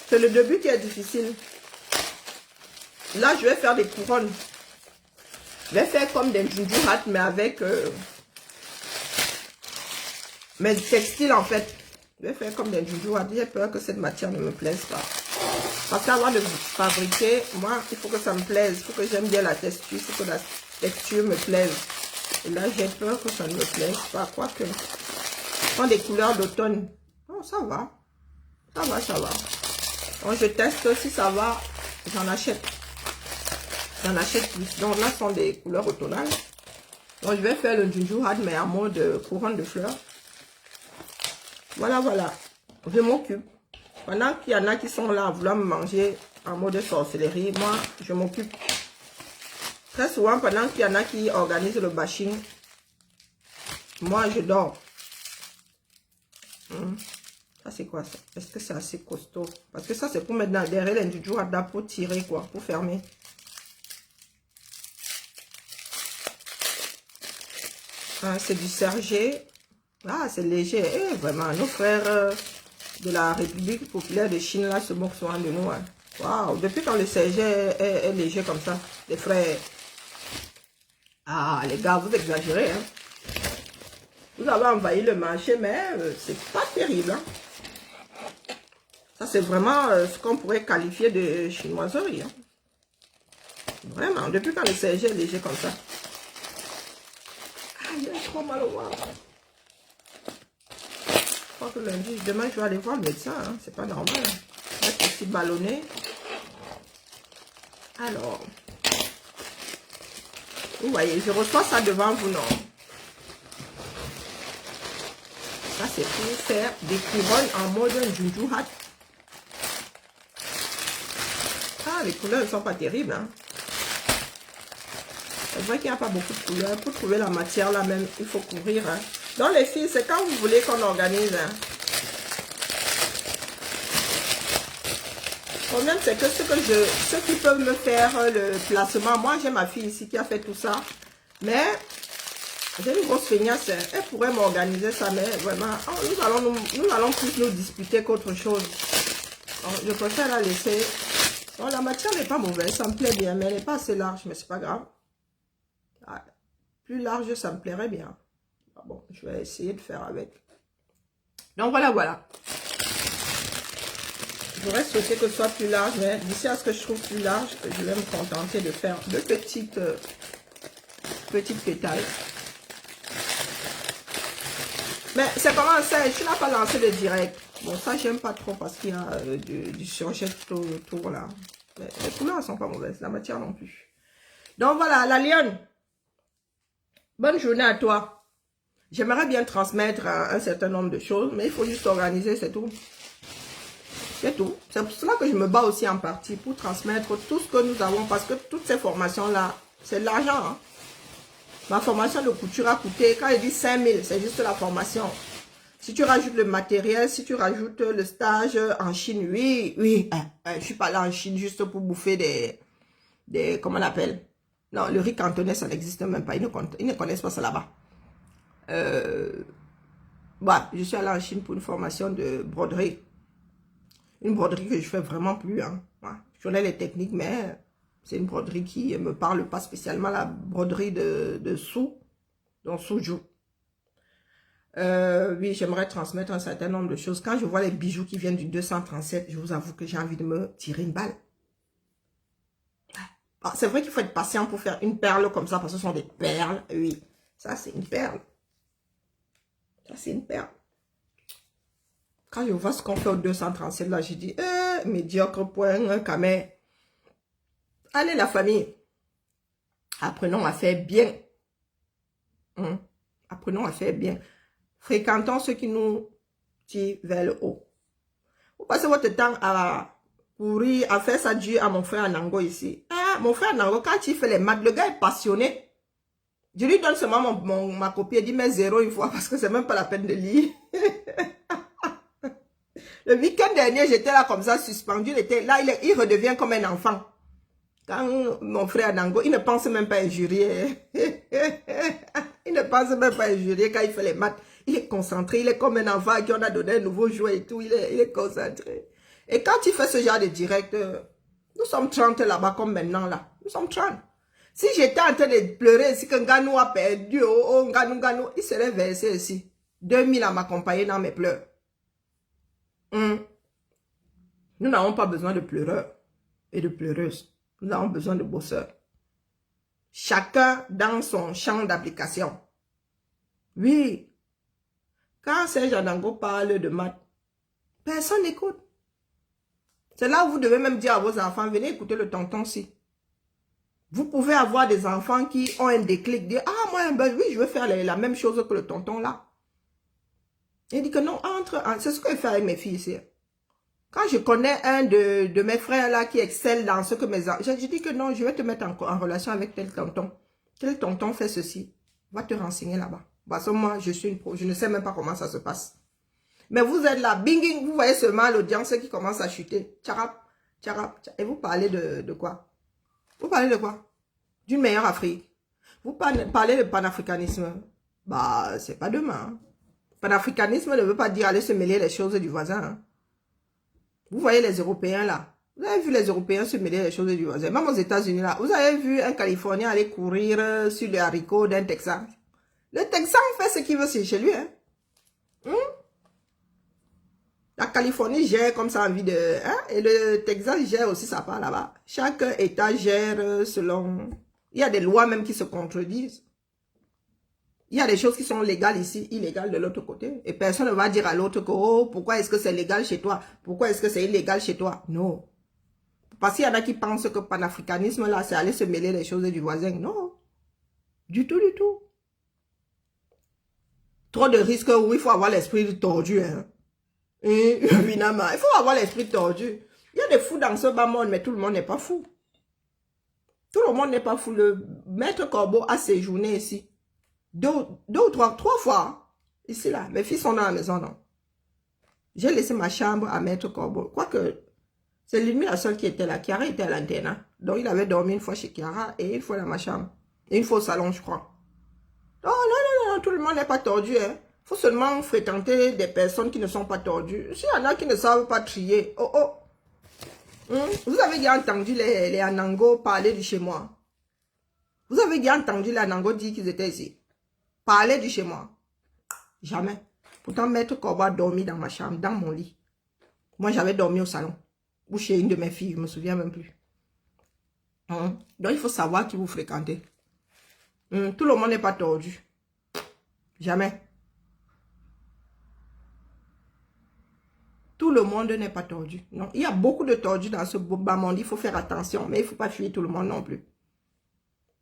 C'est le début qui est difficile. Là, je vais faire des couronnes. Je vais faire comme des juju hat, mais avec mes textiles en fait. Je vais faire comme des juju hat. J'ai peur que cette matière ne me plaise pas. Parce qu'avant de fabriquer, moi, il faut que ça me plaise. Il faut que j'aime bien la texture. Il faut que la texture me plaise. Et là, j'ai peur que ça ne me plaise pas. Quoique, prends des couleurs d'automne. Oh, ça va. Ça va, ça va. Donc, je teste. Si ça va, j'en achète. J'en achète plus. Donc, là, ce sont des couleurs automnales. Donc, je vais faire le juju hat, mais en mode couronne de fleurs. Voilà, voilà. Je m'occupe. Pendant qu'il y en a qui sont là à vouloir me manger en mode sorcellerie, moi, je m'occupe. Très souvent, pendant qu'il y en a qui organisent le bashing, moi, je dors. Ça, c'est quoi ça? Est-ce que c'est assez costaud? Parce que ça, c'est pour mettre derrière les juju hat pour tirer, quoi, pour fermer. Ah, c'est du sergé. Ah, c'est léger. Eh, vraiment, nos frères de la République populaire de Chine, là, se moquent souvent de nous. Hein. Waouh, depuis quand le sergé est léger comme ça, les frères. Ah, les gars, vous exagérez. Hein. Vous avez envahi le marché, mais c'est pas terrible. Hein. Ça, c'est vraiment ce qu'on pourrait qualifier de chinoiserie. Hein. Vraiment, depuis quand le sergé est léger comme ça. Ah, il a trop mal au ventre. Je crois que lundi, demain, je vais aller voir le médecin. Hein. C'est pas normal. Je vais être aussi ballonné. Alors, vous voyez, je reçois ça devant vous, non? Ça, c'est pour faire des couronnes en mode juju hat. Ah, les couleurs ne sont pas terribles. Hein. C'est vrai qu'il n'y a pas beaucoup de couleurs. Pour trouver la matière là même, il faut courir. Hein. Donc les filles, c'est quand vous voulez qu'on organise. Hein. Le problème, c'est que ceux qui peuvent me faire le placement, moi j'ai ma fille ici qui a fait tout ça. Mais j'ai une grosse feignasse. Elle pourrait m'organiser ça, mais vraiment, nous allons plus nous disputer qu'autre chose. Alors, je préfère la laisser. Bon, la matière n'est pas mauvaise, ça me plaît bien, mais elle n'est pas assez large, mais c'est pas grave. Ah, plus large, ça me plairait bien. Ah bon, je vais essayer de faire avec. Donc voilà, voilà. J'aurais souhaité que ce soit plus large, mais d'ici à ce que je trouve plus large, je vais me contenter de faire de petites pétales. Mais c'est comment ça, tu n'as pas lancé le direct. Bon, ça, j'aime pas trop parce qu'il y a du surjet tout autour là. Mais les couleurs ne sont pas mauvaises, la matière non plus. Donc voilà, la lionne. Bonne journée à toi. J'aimerais bien transmettre un certain nombre de choses, mais il faut juste organiser, c'est tout. C'est tout. C'est pour cela que je me bats aussi en partie pour transmettre tout ce que nous avons, parce que toutes ces formations-là, c'est de l'argent. Hein. Ma formation de couture a coûté, quand je dis 5 000, c'est juste la formation. Si tu rajoutes le matériel, si tu rajoutes le stage en Chine, oui, je suis pas là en Chine juste pour bouffer des comment on appelle? Non, le riz cantonais, ça n'existe même pas. Ils ne connaissent pas ça là-bas. Je suis allé en Chine pour une formation de broderie. Une broderie que je fais vraiment plus. Hein. Je connais les techniques, mais c'est une broderie qui ne me parle pas spécialement. La broderie de sous, donc soujou. Oui, j'aimerais transmettre un certain nombre de choses. Quand je vois les bijoux qui viennent du 237, je vous avoue que j'ai envie de me tirer une balle. C'est vrai qu'il faut être patient pour faire une perle comme ça, parce que ce sont des perles. Oui, ça c'est une perle. Ça c'est une perle. Quand je vois ce qu'on fait au 237, là, je dis, médiocre point, camé. Allez la famille, apprenons à faire bien. Apprenons à faire bien. Fréquentons ceux qui nous tirent vers le haut. Vous passez votre temps à courir, à faire ça dû à mon frère Anango ici. Ah, mon frère Anango, quand il fait les maths, le gars est passionné. Je lui donne seulement ma copie, il dit mais 0 une fois parce que c'est même pas la peine de lire. Le week-end dernier, j'étais là comme ça, suspendu. Là, il redevient comme un enfant. Quand mon frère Anango, il ne pense même pas injurier. Il ne pense même pas injurier quand il fait les maths. Il est concentré, il est comme un enfant qui on a donné un nouveau jouet et tout. Il est concentré. Et quand il fait ce genre de direct, nous sommes 30 là-bas comme maintenant là. Nous sommes 30. Si j'étais en train de pleurer, si que Nganou a perdu, Nganou, il serait versé ici. 2000 à m'accompagner dans mes pleurs. Nous n'avons pas besoin de pleureurs et de pleureuses. Nous avons besoin de bosseurs. Chacun dans son champ d'application. Oui. Quand Serge Anango parle de maths, personne n'écoute. C'est là où vous devez même dire à vos enfants, venez écouter le tonton-ci. Vous pouvez avoir des enfants qui ont un déclic, dire, ah, moi, ben, oui, je veux faire la même chose que le tonton là. Il dit que non, c'est ce que je fais avec mes filles ici. Quand je connais un de mes frères là qui excelle dans ce que mes enfants, je dis que non, je vais te mettre en relation avec tel tonton. Tel tonton fait ceci. Va te renseigner là-bas. Parce que moi, je suis une pro, je ne sais même pas comment ça se passe. Mais vous êtes là, binging, vous voyez seulement l'audience qui commence à chuter. Tcharap, tcharap, tcharap. Et vous parlez de quoi? Vous parlez de quoi? D'une meilleure Afrique. Vous parlez de panafricanisme. Bah, c'est pas demain. Hein. Panafricanisme ne veut pas dire aller se mêler les choses du voisin. Hein. Vous voyez les Européens là. Vous avez vu les Européens se mêler les choses du voisin. Même aux États-Unis là. Vous avez vu un Californien aller courir sur les haricots d'un Texan. Le Texan fait ce qu'il veut chez lui. Hein. La Californie gère comme ça envie de... Hein? Et le Texas gère aussi sa part là-bas. Chaque État gère selon... Il y a des lois même qui se contredisent. Il y a des choses qui sont légales ici, illégales de l'autre côté. Et personne ne va dire à l'autre que, oh, pourquoi est-ce que c'est légal chez toi? Pourquoi est-ce que c'est illégal chez toi? Non. Parce qu'il y en a qui pensent que panafricanisme, là, c'est aller se mêler les choses du voisin. Non. Du tout, du tout. Trop de risques où il faut avoir l'esprit tordu. Hein. Et, évidemment, il faut avoir l'esprit tordu. Il y a des fous dans ce bas monde, mais tout le monde n'est pas fou. Tout le monde n'est pas fou. Le maître Corbeau a séjourné ici. Deux ou trois fois. Ici, là. Mes filles sont dans la maison, non. J'ai laissé ma chambre à maître Corbeau. Quoique, c'est lui la seule qui était là. Chiara était à l'antenne. Donc, il avait dormi une fois chez Chiara et une fois dans ma chambre. Et une fois au salon, je crois. Oh, non, tout le monde n'est pas tordu, hein. Il faut seulement fréquenter des personnes qui ne sont pas tordues. S'il y en a qui ne savent pas trier, Vous avez déjà entendu les Anango parler du chez moi. Vous avez déjà entendu les Anango dire qu'ils étaient ici. Parler du chez moi. Jamais. Pourtant, Maître Corbeau a dormi dans ma chambre, dans mon lit. Moi, j'avais dormi au salon. Ou chez une de mes filles, je ne me souviens même plus. Donc, il faut savoir qui vous fréquentez. Tout le monde n'est pas tordu. Jamais. Tout le monde n'est pas tordu. Non, il y a beaucoup de tordus dans ce bas monde. Il faut faire attention, mais il ne faut pas fuir tout le monde non plus.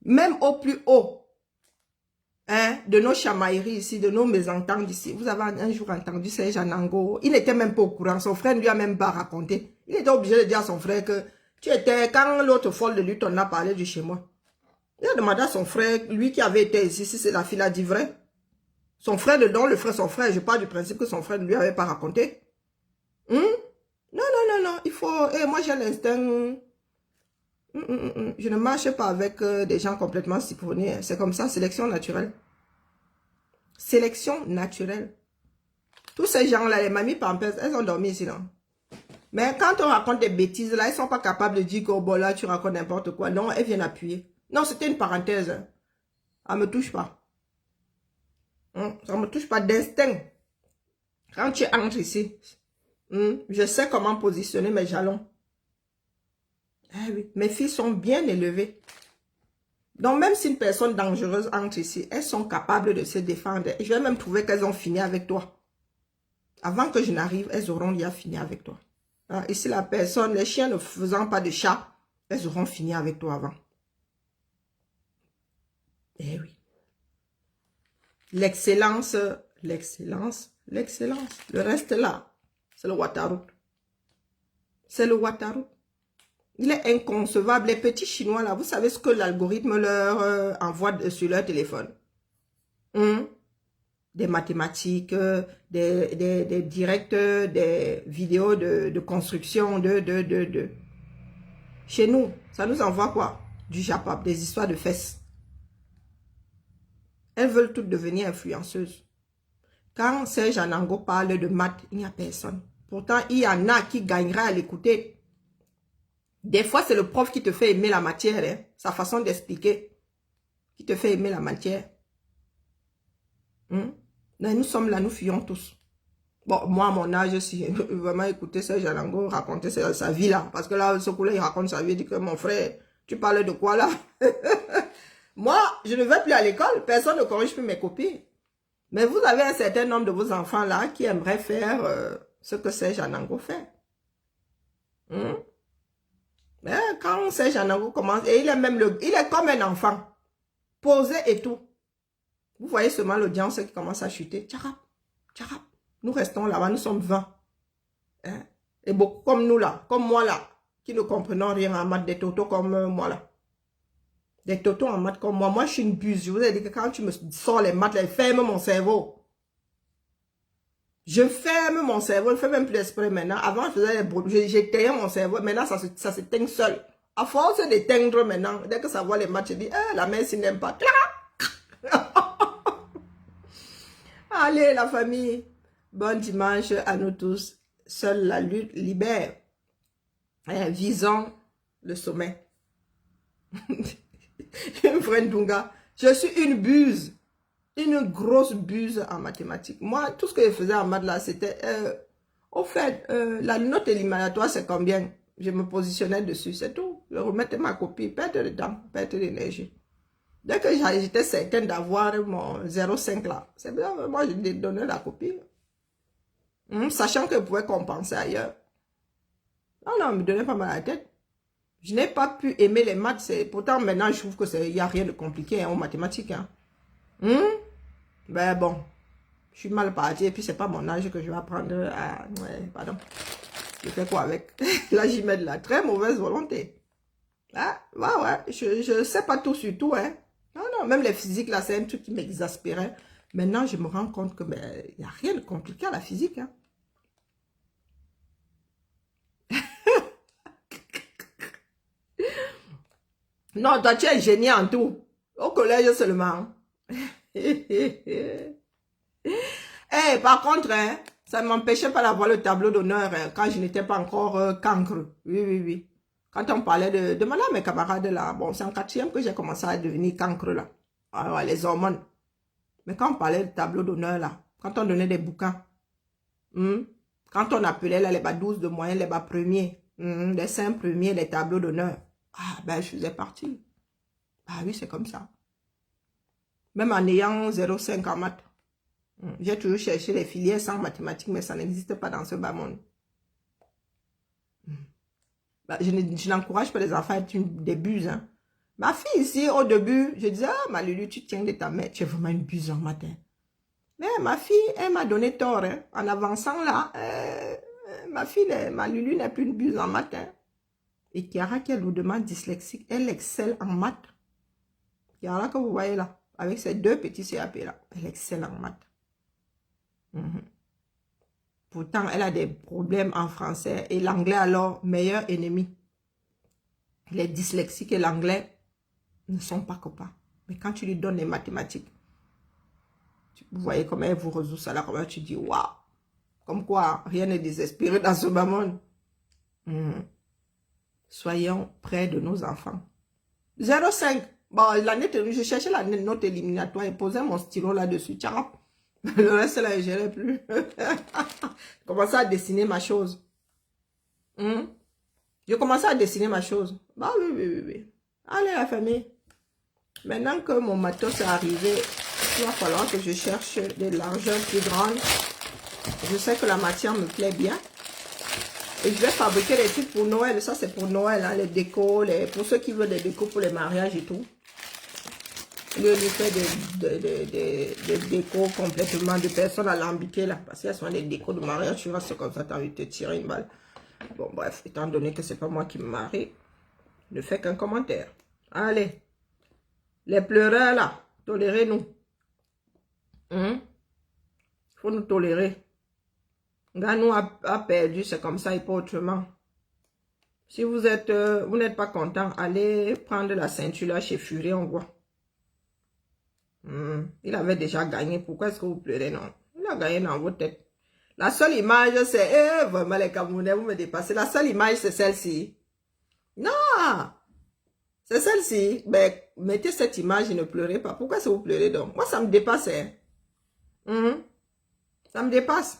Même au plus haut, hein, de nos chamailleries ici, de nos mésententes ici. Vous avez un jour entendu Serge Anango. Il n'était même pas au courant. Son frère ne lui a même pas raconté. Il était obligé de dire à son frère que tu étais, quand l'autre folle de lui t'en a parlé du chez moi. Il a demandé à son frère, lui qui avait été ici, si c'est la fille a dit vrai. Son frère dedans, le frère, son frère, je parle du principe que son frère ne lui avait pas raconté. Non, il faut... moi, j'ai l'instinct... Je ne marche pas avec des gens complètement siphonnés. C'est comme ça, sélection naturelle. Sélection naturelle. Tous ces gens-là, les mamies pampers, elles ont dormi ici, non? Mais quand on raconte des bêtises, là, elles ne sont pas capables de dire que, bon, là, tu racontes n'importe quoi. Non, elles viennent appuyer. Non, c'était une parenthèse. Ça ne me touche pas. Ça ne me touche pas d'instinct. Quand tu entres ici... je sais comment positionner mes jalons. Eh oui, mes filles sont bien élevées. Donc, même si une personne dangereuse entre ici, elles sont capables de se défendre. Et je vais même trouver qu'elles ont fini avec toi. Avant que je n'arrive, elles auront déjà fini avec toi. Hein, ici, la personne, les chiens ne faisant pas de chat, elles auront fini avec toi avant. Eh oui. L'excellence, l'excellence, l'excellence. Le reste là. C'est le Wataru. C'est le Wataru. Il est inconcevable. Les petits Chinois, là, vous savez ce que l'algorithme leur envoie sur leur téléphone? Des mathématiques, des directs, des vidéos de construction, Chez nous, ça nous envoie quoi? Du Japon, des histoires de fesses. Elles veulent toutes devenir influenceuses. Quand Serge Anango parle de maths, il n'y a personne. Pourtant, il y en a qui gagneraient à l'écouter. Des fois, c'est le prof qui te fait aimer la matière, hein, sa façon d'expliquer, qui te fait aimer la matière. Là, nous sommes là, nous fuyons tous. Bon, moi, à mon âge, si vraiment écouter Serge Anango raconter sa vie là, parce que là, ce coup-là, il raconte sa vie, il dit que mon frère, tu parles de quoi là? Moi, je ne vais plus à l'école, personne ne corrige plus mes copies. Mais vous avez un certain nombre de vos enfants là qui aimeraient faire ce que Serge Anango fait. Mais quand Serge Anango commence, et il est comme un enfant, posé et tout. Vous voyez seulement l'audience qui commence à chuter. Tcharap, tcharap. Nous restons là-bas, nous sommes 20. Hein? Et beaucoup comme nous là, comme moi là, qui ne comprenons rien en maths, des totos comme moi là. Des totos en maths comme moi. Moi, je suis une buse. Je vous ai dit que quand tu me sors les maths, là, ferme mon cerveau. Je ferme mon cerveau. Je ne fais même plus d'esprit maintenant. Avant, je faisais les bruits. J'éteignais mon cerveau. Maintenant, ça s'éteint seul. À force d'éteindre maintenant, dès que ça voit les maths, je dis, la mère s'y n'aime pas. Allez, la famille. Bon dimanche à nous tous. Seule la lutte libère. Visons le sommet. Une vraie Ndunga. Je suis une buse. Une grosse buse en mathématiques. Moi, tout ce que je faisais en maths là, c'était... au fait, la note éliminatoire, c'est combien? Je me positionnais dessus, c'est tout. Je remettais ma copie, perte de temps, perte d'énergie. Dès que j'étais certaine d'avoir mon 0,5 là, c'est bien, moi je donnais la copie. Sachant que je pouvais compenser ailleurs. Non, ne me donnait pas mal à la tête. Je n'ai pas pu aimer les maths. Pourtant, maintenant, je trouve qu'il n'y a rien de compliqué hein, aux mathématiques. Hein. Ben bon, je suis mal parti. Et puis, c'est pas mon âge que je vais apprendre à... Ouais, pardon. Je fais quoi avec? Là, j'y mets de la très mauvaise volonté. Ah, ouais, je sais pas tout sur tout. Hein. Non, même les physiques, là, c'est un truc qui m'exaspérait. Maintenant, je me rends compte que il n'y a rien de compliqué à la physique. Hein. Non, toi, tu es génie en tout. Au collège seulement. Par contre, hein, ça ne m'empêchait pas d'avoir le tableau d'honneur hein, quand je n'étais pas encore cancre. Oui. Quand on parlait de madame, mes camarades là, bon, c'est en 4e que j'ai commencé à devenir cancre là. Alors, les hormones. Mais quand on parlait de tableau d'honneur là, quand on donnait des bouquins, quand on appelait là les bas 12 de moyenne, les bas premiers, les 5 premiers, les tableaux d'honneur, ben je faisais partie. Ah oui, c'est comme ça. Même en ayant 0,5 en maths. J'ai toujours cherché les filières sans mathématiques, mais ça n'existe pas dans ce bas monde. Ben, je n'encourage pas les enfants à être des buses. Hein. Ma fille ici, au début, je disais, ma Lulu, tu tiens de ta mère, tu es vraiment une buse en matin. Mais ma fille, elle m'a donné tort. Hein. En avançant là, ma Lulu n'est plus une buse en matin. Et Kiara, qui est lourdement dyslexique, elle excelle en maths. Kiara, que vous voyez là, avec ses 2 petits CAP là, elle excelle en maths. Pourtant, elle a des problèmes en français. Et l'anglais, alors, meilleur ennemi. Les dyslexiques et l'anglais ne sont pas copains. Mais quand tu lui donnes les mathématiques, vous voyez comment elle vous résout ça là, comment tu dis, waouh. Comme quoi, rien n'est désespéré dans ce bas monde. Soyons près de nos enfants. 0,5. Bon, je cherchais la note éliminatoire et posais mon stylo là-dessus. Le reste là, je n'irai plus. Je commençais à dessiner ma chose. Je commençais à dessiner ma chose. Bah oui. Allez, la famille. Maintenant que mon matos est arrivé, il va falloir que je cherche des largeurs plus grandes. Je sais que la matière me plaît bien. Et je vais fabriquer des trucs pour Noël. Ça, c'est pour Noël, hein, les décos, pour ceux qui veulent des décos pour les mariages et tout. Je lui fais des décos complètement de personnes alambiquées là. Parce qu'elles sont des décos de mariage. Tu vois, c'est comme ça, tu as envie de te tirer une balle. Bon, bref, étant donné que c'est pas moi qui me marie, ne fais qu'un commentaire. Allez. Les pleureurs là, tolérez-nous. Faut nous tolérer. Ganou a perdu, c'est comme ça et pas autrement. Si vous n'êtes pas content, allez prendre la ceinture là chez Fury, on voit. Il avait déjà gagné. Pourquoi est-ce que vous pleurez, non? Il a gagné dans votre tête. La seule image, c'est... vraiment, les Camerounais, vous me dépassez. La seule image, c'est celle-ci. Non! C'est celle-ci. Ben, mettez cette image et ne pleurez pas. Pourquoi est-ce que vous pleurez donc? Moi, ça me dépasse. Hein? Ça me dépasse.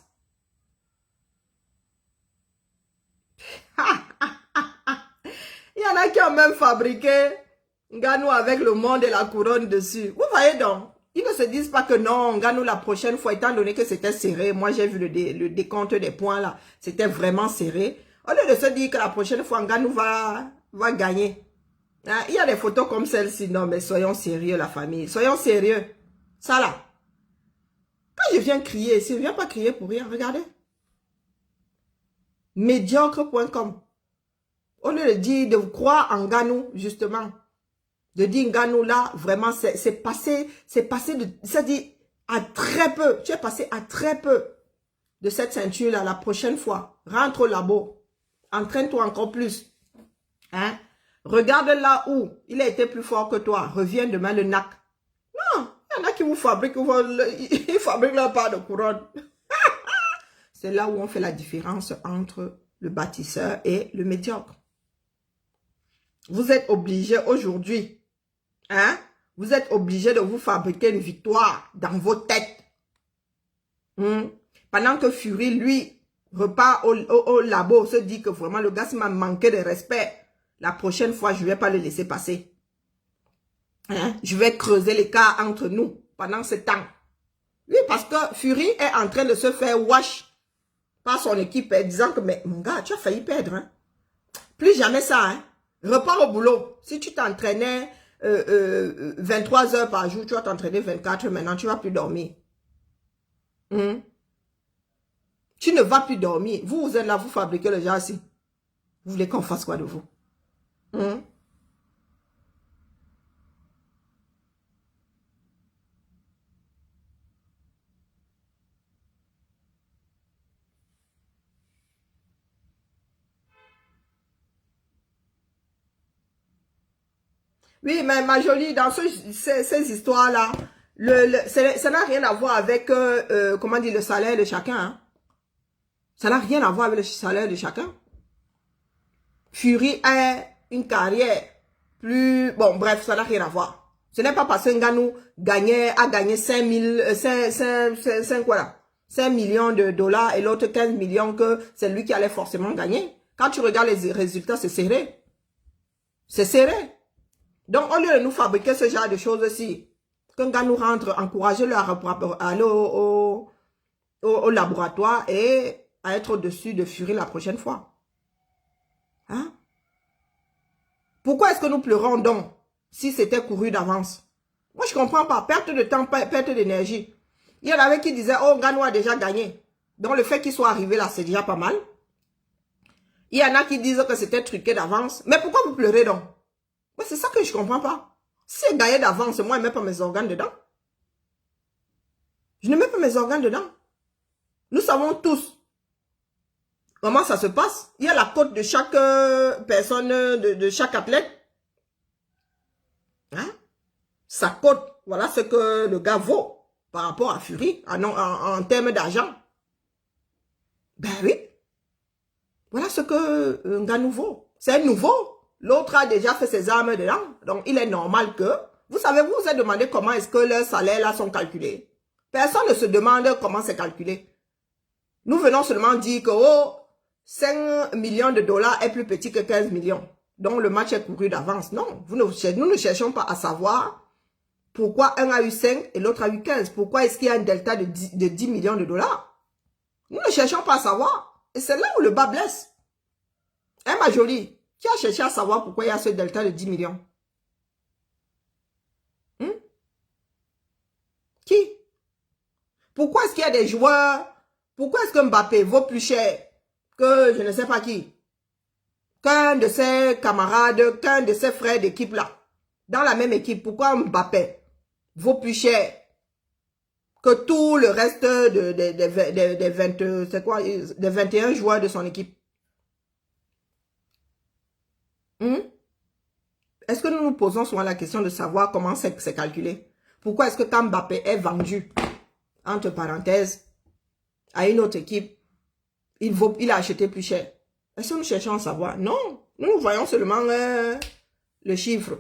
Il y en a qui ont même fabriqué Nganou avec le monde et la couronne dessus. Vous voyez donc? Ils ne se disent pas que non, Nganou la prochaine fois, étant donné que c'était serré. Moi, j'ai vu le décompte des points là. C'était vraiment serré. Au lieu de se dire que la prochaine fois, Nganou va gagner. Hein? Il y a des photos comme celle-ci. Non, mais soyons sérieux, la famille. Soyons sérieux. Ça là. Quand je viens crier ici, je ne viens pas crier pour rien. Regardez. Médiocre.com. Au lieu de dire, de croire en Nganou, justement. De dire Nganou là, vraiment, c'est passé de, c'est-à-dire à très peu. Tu es passé à très peu de cette ceinture là la prochaine fois. Rentre au labo. Entraîne-toi encore plus. Hein? Regarde là où il a été plus fort que toi. Reviens demain le NAC. Non, il y en a qui vous fabriquent, ils fabriquent leur part de couronne. C'est là où on fait la différence entre le bâtisseur et le médiocre. Vous êtes obligé aujourd'hui, hein? Vous êtes obligé de vous fabriquer une victoire dans vos têtes. Pendant que Fury, lui, repart au labo, se dit que vraiment le gars m'a manqué de respect. La prochaine fois, je ne vais pas le laisser passer. Hein? Je vais creuser l'écart entre nous pendant ce temps. Oui, parce que Fury est en train de se faire wash par son équipe, disant que, mais mon gars, tu as failli perdre. Hein? Plus jamais ça. Hein? Repars au boulot. Si tu t'entraînais 23 heures par jour, tu vas t'entraîner 24 heures maintenant, tu ne vas plus dormir. Tu ne vas plus dormir. Vous êtes là, vous fabriquez le genre ici. Vous voulez qu'on fasse quoi de vous? Oui, mais ma jolie, dans ces histoires-là, ça n'a rien à voir avec, comment dire, le salaire de chacun. Hein? Ça n'a rien à voir avec le salaire de chacun. Fury a une carrière plus... Bon, bref, ça n'a rien à voir. Ce n'est pas parce que Nganou a gagné 5 millions de dollars et l'autre 15 millions que c'est lui qui allait forcément gagner. Quand tu regardes les résultats, c'est serré. C'est serré. Donc, au lieu de nous fabriquer ce genre de choses-ci, quand Nganou rentre, encouragez-le à aller au laboratoire et à être au-dessus de Fury la prochaine fois. Hein? Pourquoi est-ce que nous pleurons donc si c'était couru d'avance? Moi, je ne comprends pas. Perte de temps, perte d'énergie. Il y en avait qui disaient, oh, Nganou a déjà gagné. Donc, le fait qu'il soit arrivé là, c'est déjà pas mal. Il y en a qui disent que c'était truqué d'avance. Mais pourquoi vous pleurez donc? C'est ça que je ne comprends pas. Si c'est gagné d'avance, moi, je ne mets pas mes organes dedans. Je ne mets pas mes organes dedans. Nous savons tous comment ça se passe. Il y a la cote de chaque personne, de chaque athlète. Hein? Sa cote, voilà ce que le gars vaut par rapport à Fury en termes d'argent. Ben oui. Voilà ce que un gars nouveau. C'est nouveau. L'autre a déjà fait ses armes dedans. Donc, il est normal que... Vous savez, vous vous êtes demandé comment est-ce que leurs salaires là sont calculés. Personne ne se demande comment c'est calculé. Nous venons seulement dire que 5 millions de dollars est plus petit que 15 millions. Donc, le match est couru d'avance. Non, nous ne cherchons pas à savoir pourquoi un a eu 5 et l'autre a eu 15. Pourquoi est-ce qu'il y a un delta de 10 millions de dollars? Nous ne cherchons pas à savoir. Et c'est là où le bas blesse. Hein, ma jolie? Qui a cherché à savoir pourquoi il y a ce delta de 10 millions? Qui? Pourquoi est-ce qu'il y a des joueurs? Pourquoi est-ce que Mbappé vaut plus cher que je ne sais pas qui? Qu'un de ses camarades, qu'un de ses frères d'équipe là? Dans la même équipe, pourquoi Mbappé vaut plus cher que tout le reste des 21 joueurs de son équipe? Est-ce que nous nous posons souvent la question de savoir comment c'est calculé? Pourquoi est-ce que quand Mbappé est vendu, entre parenthèses, à une autre équipe, il a acheté plus cher? Est-ce que nous cherchons à savoir? Non, nous voyons seulement le chiffre.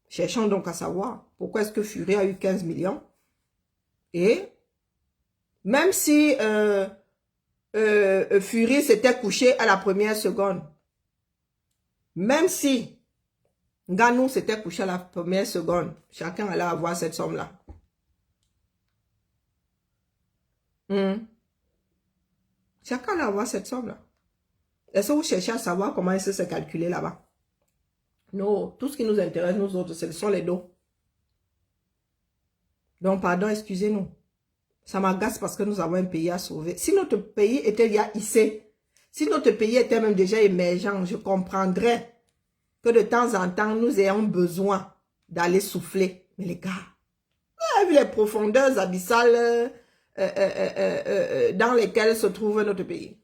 Cherchons donc à savoir pourquoi est-ce que Fury a eu 15 millions. Et même si Fury s'était couché à la première seconde, même si Ngannou s'était couché à la première seconde, chacun allait avoir cette somme-là. Chacun allait avoir cette somme-là. Est-ce que vous cherchez à savoir comment est-ce que c'est calculé là-bas? Non, tout ce qui nous intéresse, nous autres, ce sont les dos. Donc, pardon, excusez-nous. Ça m'agace parce que nous avons un pays à sauver. Si notre pays était déjà hissé, si notre pays était même déjà émergent, je comprendrais que de temps en temps, nous ayons besoin d'aller souffler. Mais les gars, vous avez vu les profondeurs abyssales dans lesquelles se trouve notre pays?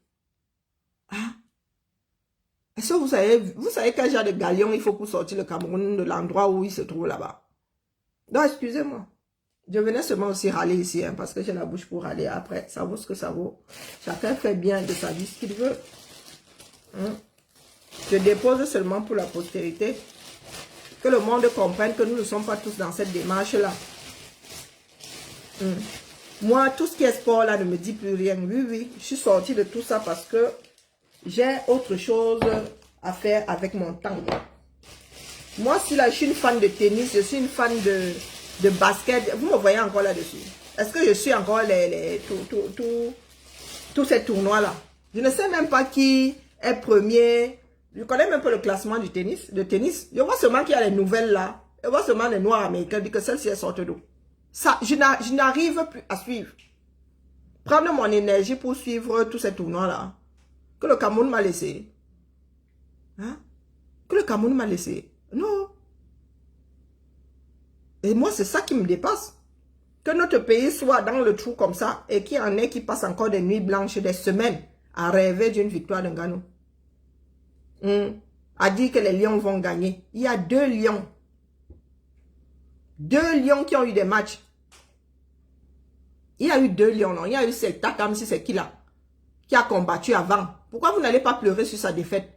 Hein? Est-ce que vous savez quel genre de galion il faut pour sortir le Cameroun de l'endroit où il se trouve là-bas? Non, excusez-moi. Je venais seulement aussi râler ici, hein, parce que j'ai la bouche pour râler après. Ça vaut ce que ça vaut. Chacun fait bien de sa vie ce qu'il veut. Hein? Je dépose seulement pour la postérité. Que le monde comprenne que nous ne sommes pas tous dans cette démarche-là. Moi, tout ce qui est sport là ne me dit plus rien. Oui, oui, je suis sortie de tout ça parce que j'ai autre chose à faire avec mon temps. Moi, si là, je suis une fan de tennis, je suis une fan de basket. Vous me voyez encore là-dessus. Est-ce que je suis encore tous ces tournois-là? Je ne sais même pas qui est premier. Je connais même pas le classement du tennis. Je vois seulement qu'il y a les nouvelles là. Je vois seulement les noirs américains dire que celle-ci est sortie d'eau. Ça, je n'arrive plus à suivre. Prendre mon énergie pour suivre tous ces tournois-là. Que le Cameroun m'a laissé. Hein? Que le Cameroun m'a laissé. Non. Et moi, c'est ça qui me dépasse. Que notre pays soit dans le trou comme ça et qu'il y en ait qui passent encore des nuits blanches, des semaines à rêver d'une victoire de Ngannou. À dire que les Lions vont gagner. Il y a 2 Lions. 2 Lions qui ont eu des matchs. Il y a eu 2 Lions, non? Il y a eu cet Takam, si c'est qui là, qui a combattu avant. Pourquoi vous n'allez pas pleurer sur sa défaite?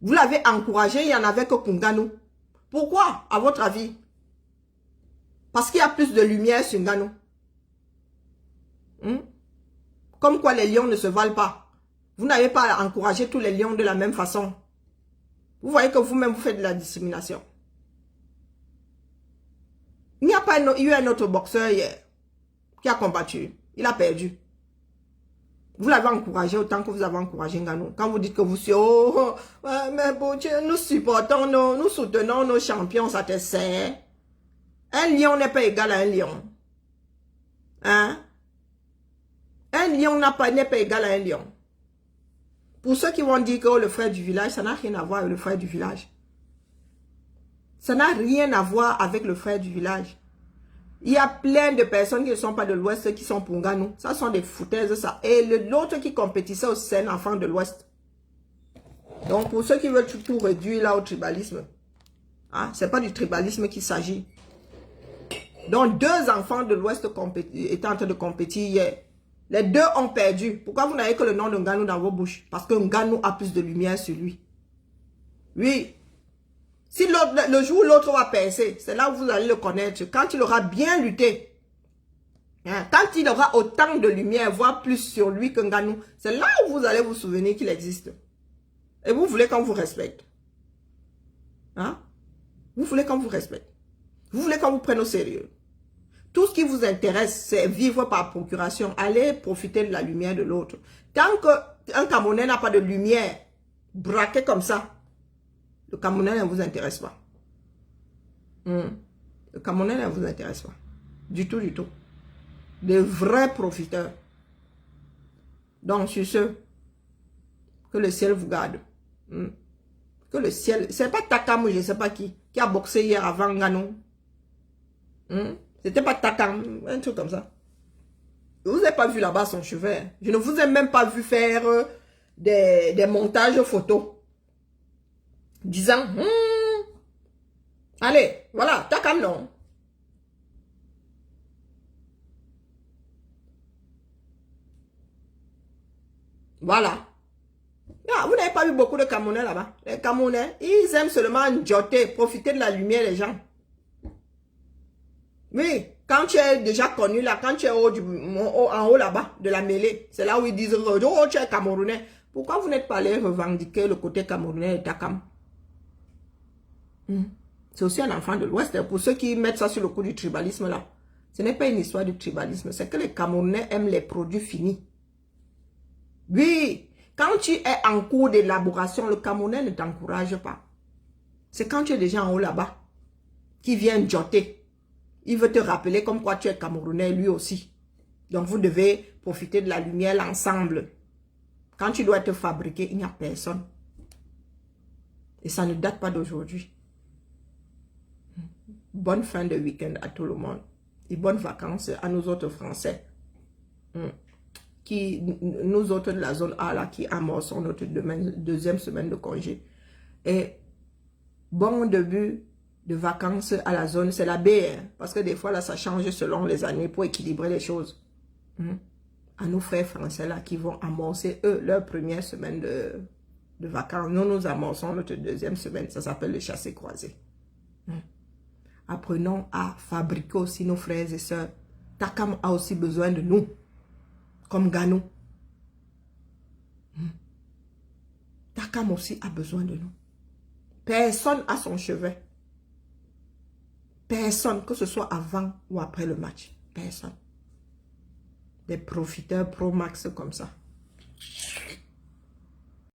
Vous l'avez encouragé, il n'y en avait que Ngannou. Pourquoi, à votre avis? Parce qu'il y a plus de lumière sur Ngannou. Comme quoi les lions ne se valent pas. Vous n'avez pas encouragé tous les lions de la même façon. Vous voyez que vous-même vous faites de la discrimination. Il n'y a pas eu un autre boxeur hier qui a combattu. Il a perdu. Vous l'avez encouragé autant que vous avez encouragé Ngannou. Quand vous dites que vous soyez, oh, mais bon Dieu, nous supportons, nous soutenons nos champions, ça te sert. Un lion n'est pas égal à un lion. Hein? Un lion n'est pas égal à un lion. Pour ceux qui vont dire que le frère du village, ça n'a rien à voir avec le frère du village. Ça n'a rien à voir avec le frère du village. Il y a plein de personnes qui ne sont pas de l'Ouest qui sont pour Ngannou. Ça sont des foutaises, ça. Et l'autre qui compétissait aussi, c'est un enfant de l'Ouest. Donc, pour ceux qui veulent tout réduire là au tribalisme, hein, ce n'est pas du tribalisme qu'il s'agit. Donc, 2 enfants de l'Ouest étaient en train de compétir hier. Les 2 ont perdu. Pourquoi vous n'avez que le nom de Ngannou dans vos bouches? Parce que Ngannou a plus de lumière sur lui. Oui. Si le jour où l'autre va percer, c'est là où vous allez le connaître. Quand il aura bien lutté. Hein, quand il aura autant de lumière, voire plus sur lui que Ngannou, c'est là où vous allez vous souvenir qu'il existe. Et vous voulez qu'on vous respecte. Hein? Vous voulez qu'on vous respecte. Vous voulez qu'on vous prenne au sérieux. Tout ce qui vous intéresse, c'est vivre par procuration. Allez profiter de la lumière de l'autre. Tant qu'un Camerounais n'a pas de lumière, braqué comme ça, le Camerounais ne vous intéresse pas. Le Camerounais ne vous intéresse pas. Du tout, du tout. Des vrais profiteurs. Donc, sur ce, que le ciel vous garde. Que le ciel... C'est pas Takam, je ne sais pas qui a boxé hier avant Ngannou. C'était pas Takam, un truc comme ça. Je ne vous ai pas vu là-bas son cheveu. Je ne vous ai même pas vu faire des montages photos. Disant, allez, voilà, Takam non. Voilà. Ah, vous n'avez pas vu beaucoup de Camerounais là-bas. Les Camerounais, ils aiment seulement jotter, profiter de la lumière des gens. Oui, quand tu es déjà connu là, quand tu es en haut là-bas de la mêlée, c'est là où ils disent, oh, tu es Camerounais. Pourquoi vous n'êtes pas allé revendiquer le côté Camerounais de Takam? C'est aussi un enfant de l'Ouest. Pour ceux qui mettent ça sur le coup du tribalisme là, ce n'est pas une histoire du tribalisme, c'est que les Camerounais aiment les produits finis. Oui, quand tu es en cours d'élaboration, le Camerounais ne t'encourage pas. C'est quand tu es déjà en haut là-bas, qui vient jotter. Il veut te rappeler comme quoi tu es Camerounais lui aussi. Donc vous devez profiter de la lumière ensemble. Quand tu dois te fabriquer, il n'y a personne. Et ça ne date pas d'aujourd'hui. Bonne fin de week-end à tout le monde. Et bonnes vacances à nous autres Français. Nous autres de la zone A là, qui amorçons notre deuxième semaine de congé. Et bon début de vacances à la zone, c'est la B. Parce que des fois là, ça change selon les années pour équilibrer les choses. À nos frères français là qui vont amorcer eux leur première semaine de vacances. Nous amorçons notre deuxième semaine. Ça s'appelle le chassé-croisé. Apprenons à fabriquer aussi nos frères et sœurs. Takam a aussi besoin de nous. Comme Gano. Takam aussi a besoin de nous. Personne à son chevet. Personne, que ce soit avant ou après le match. Personne. Des profiteurs pro-max comme ça.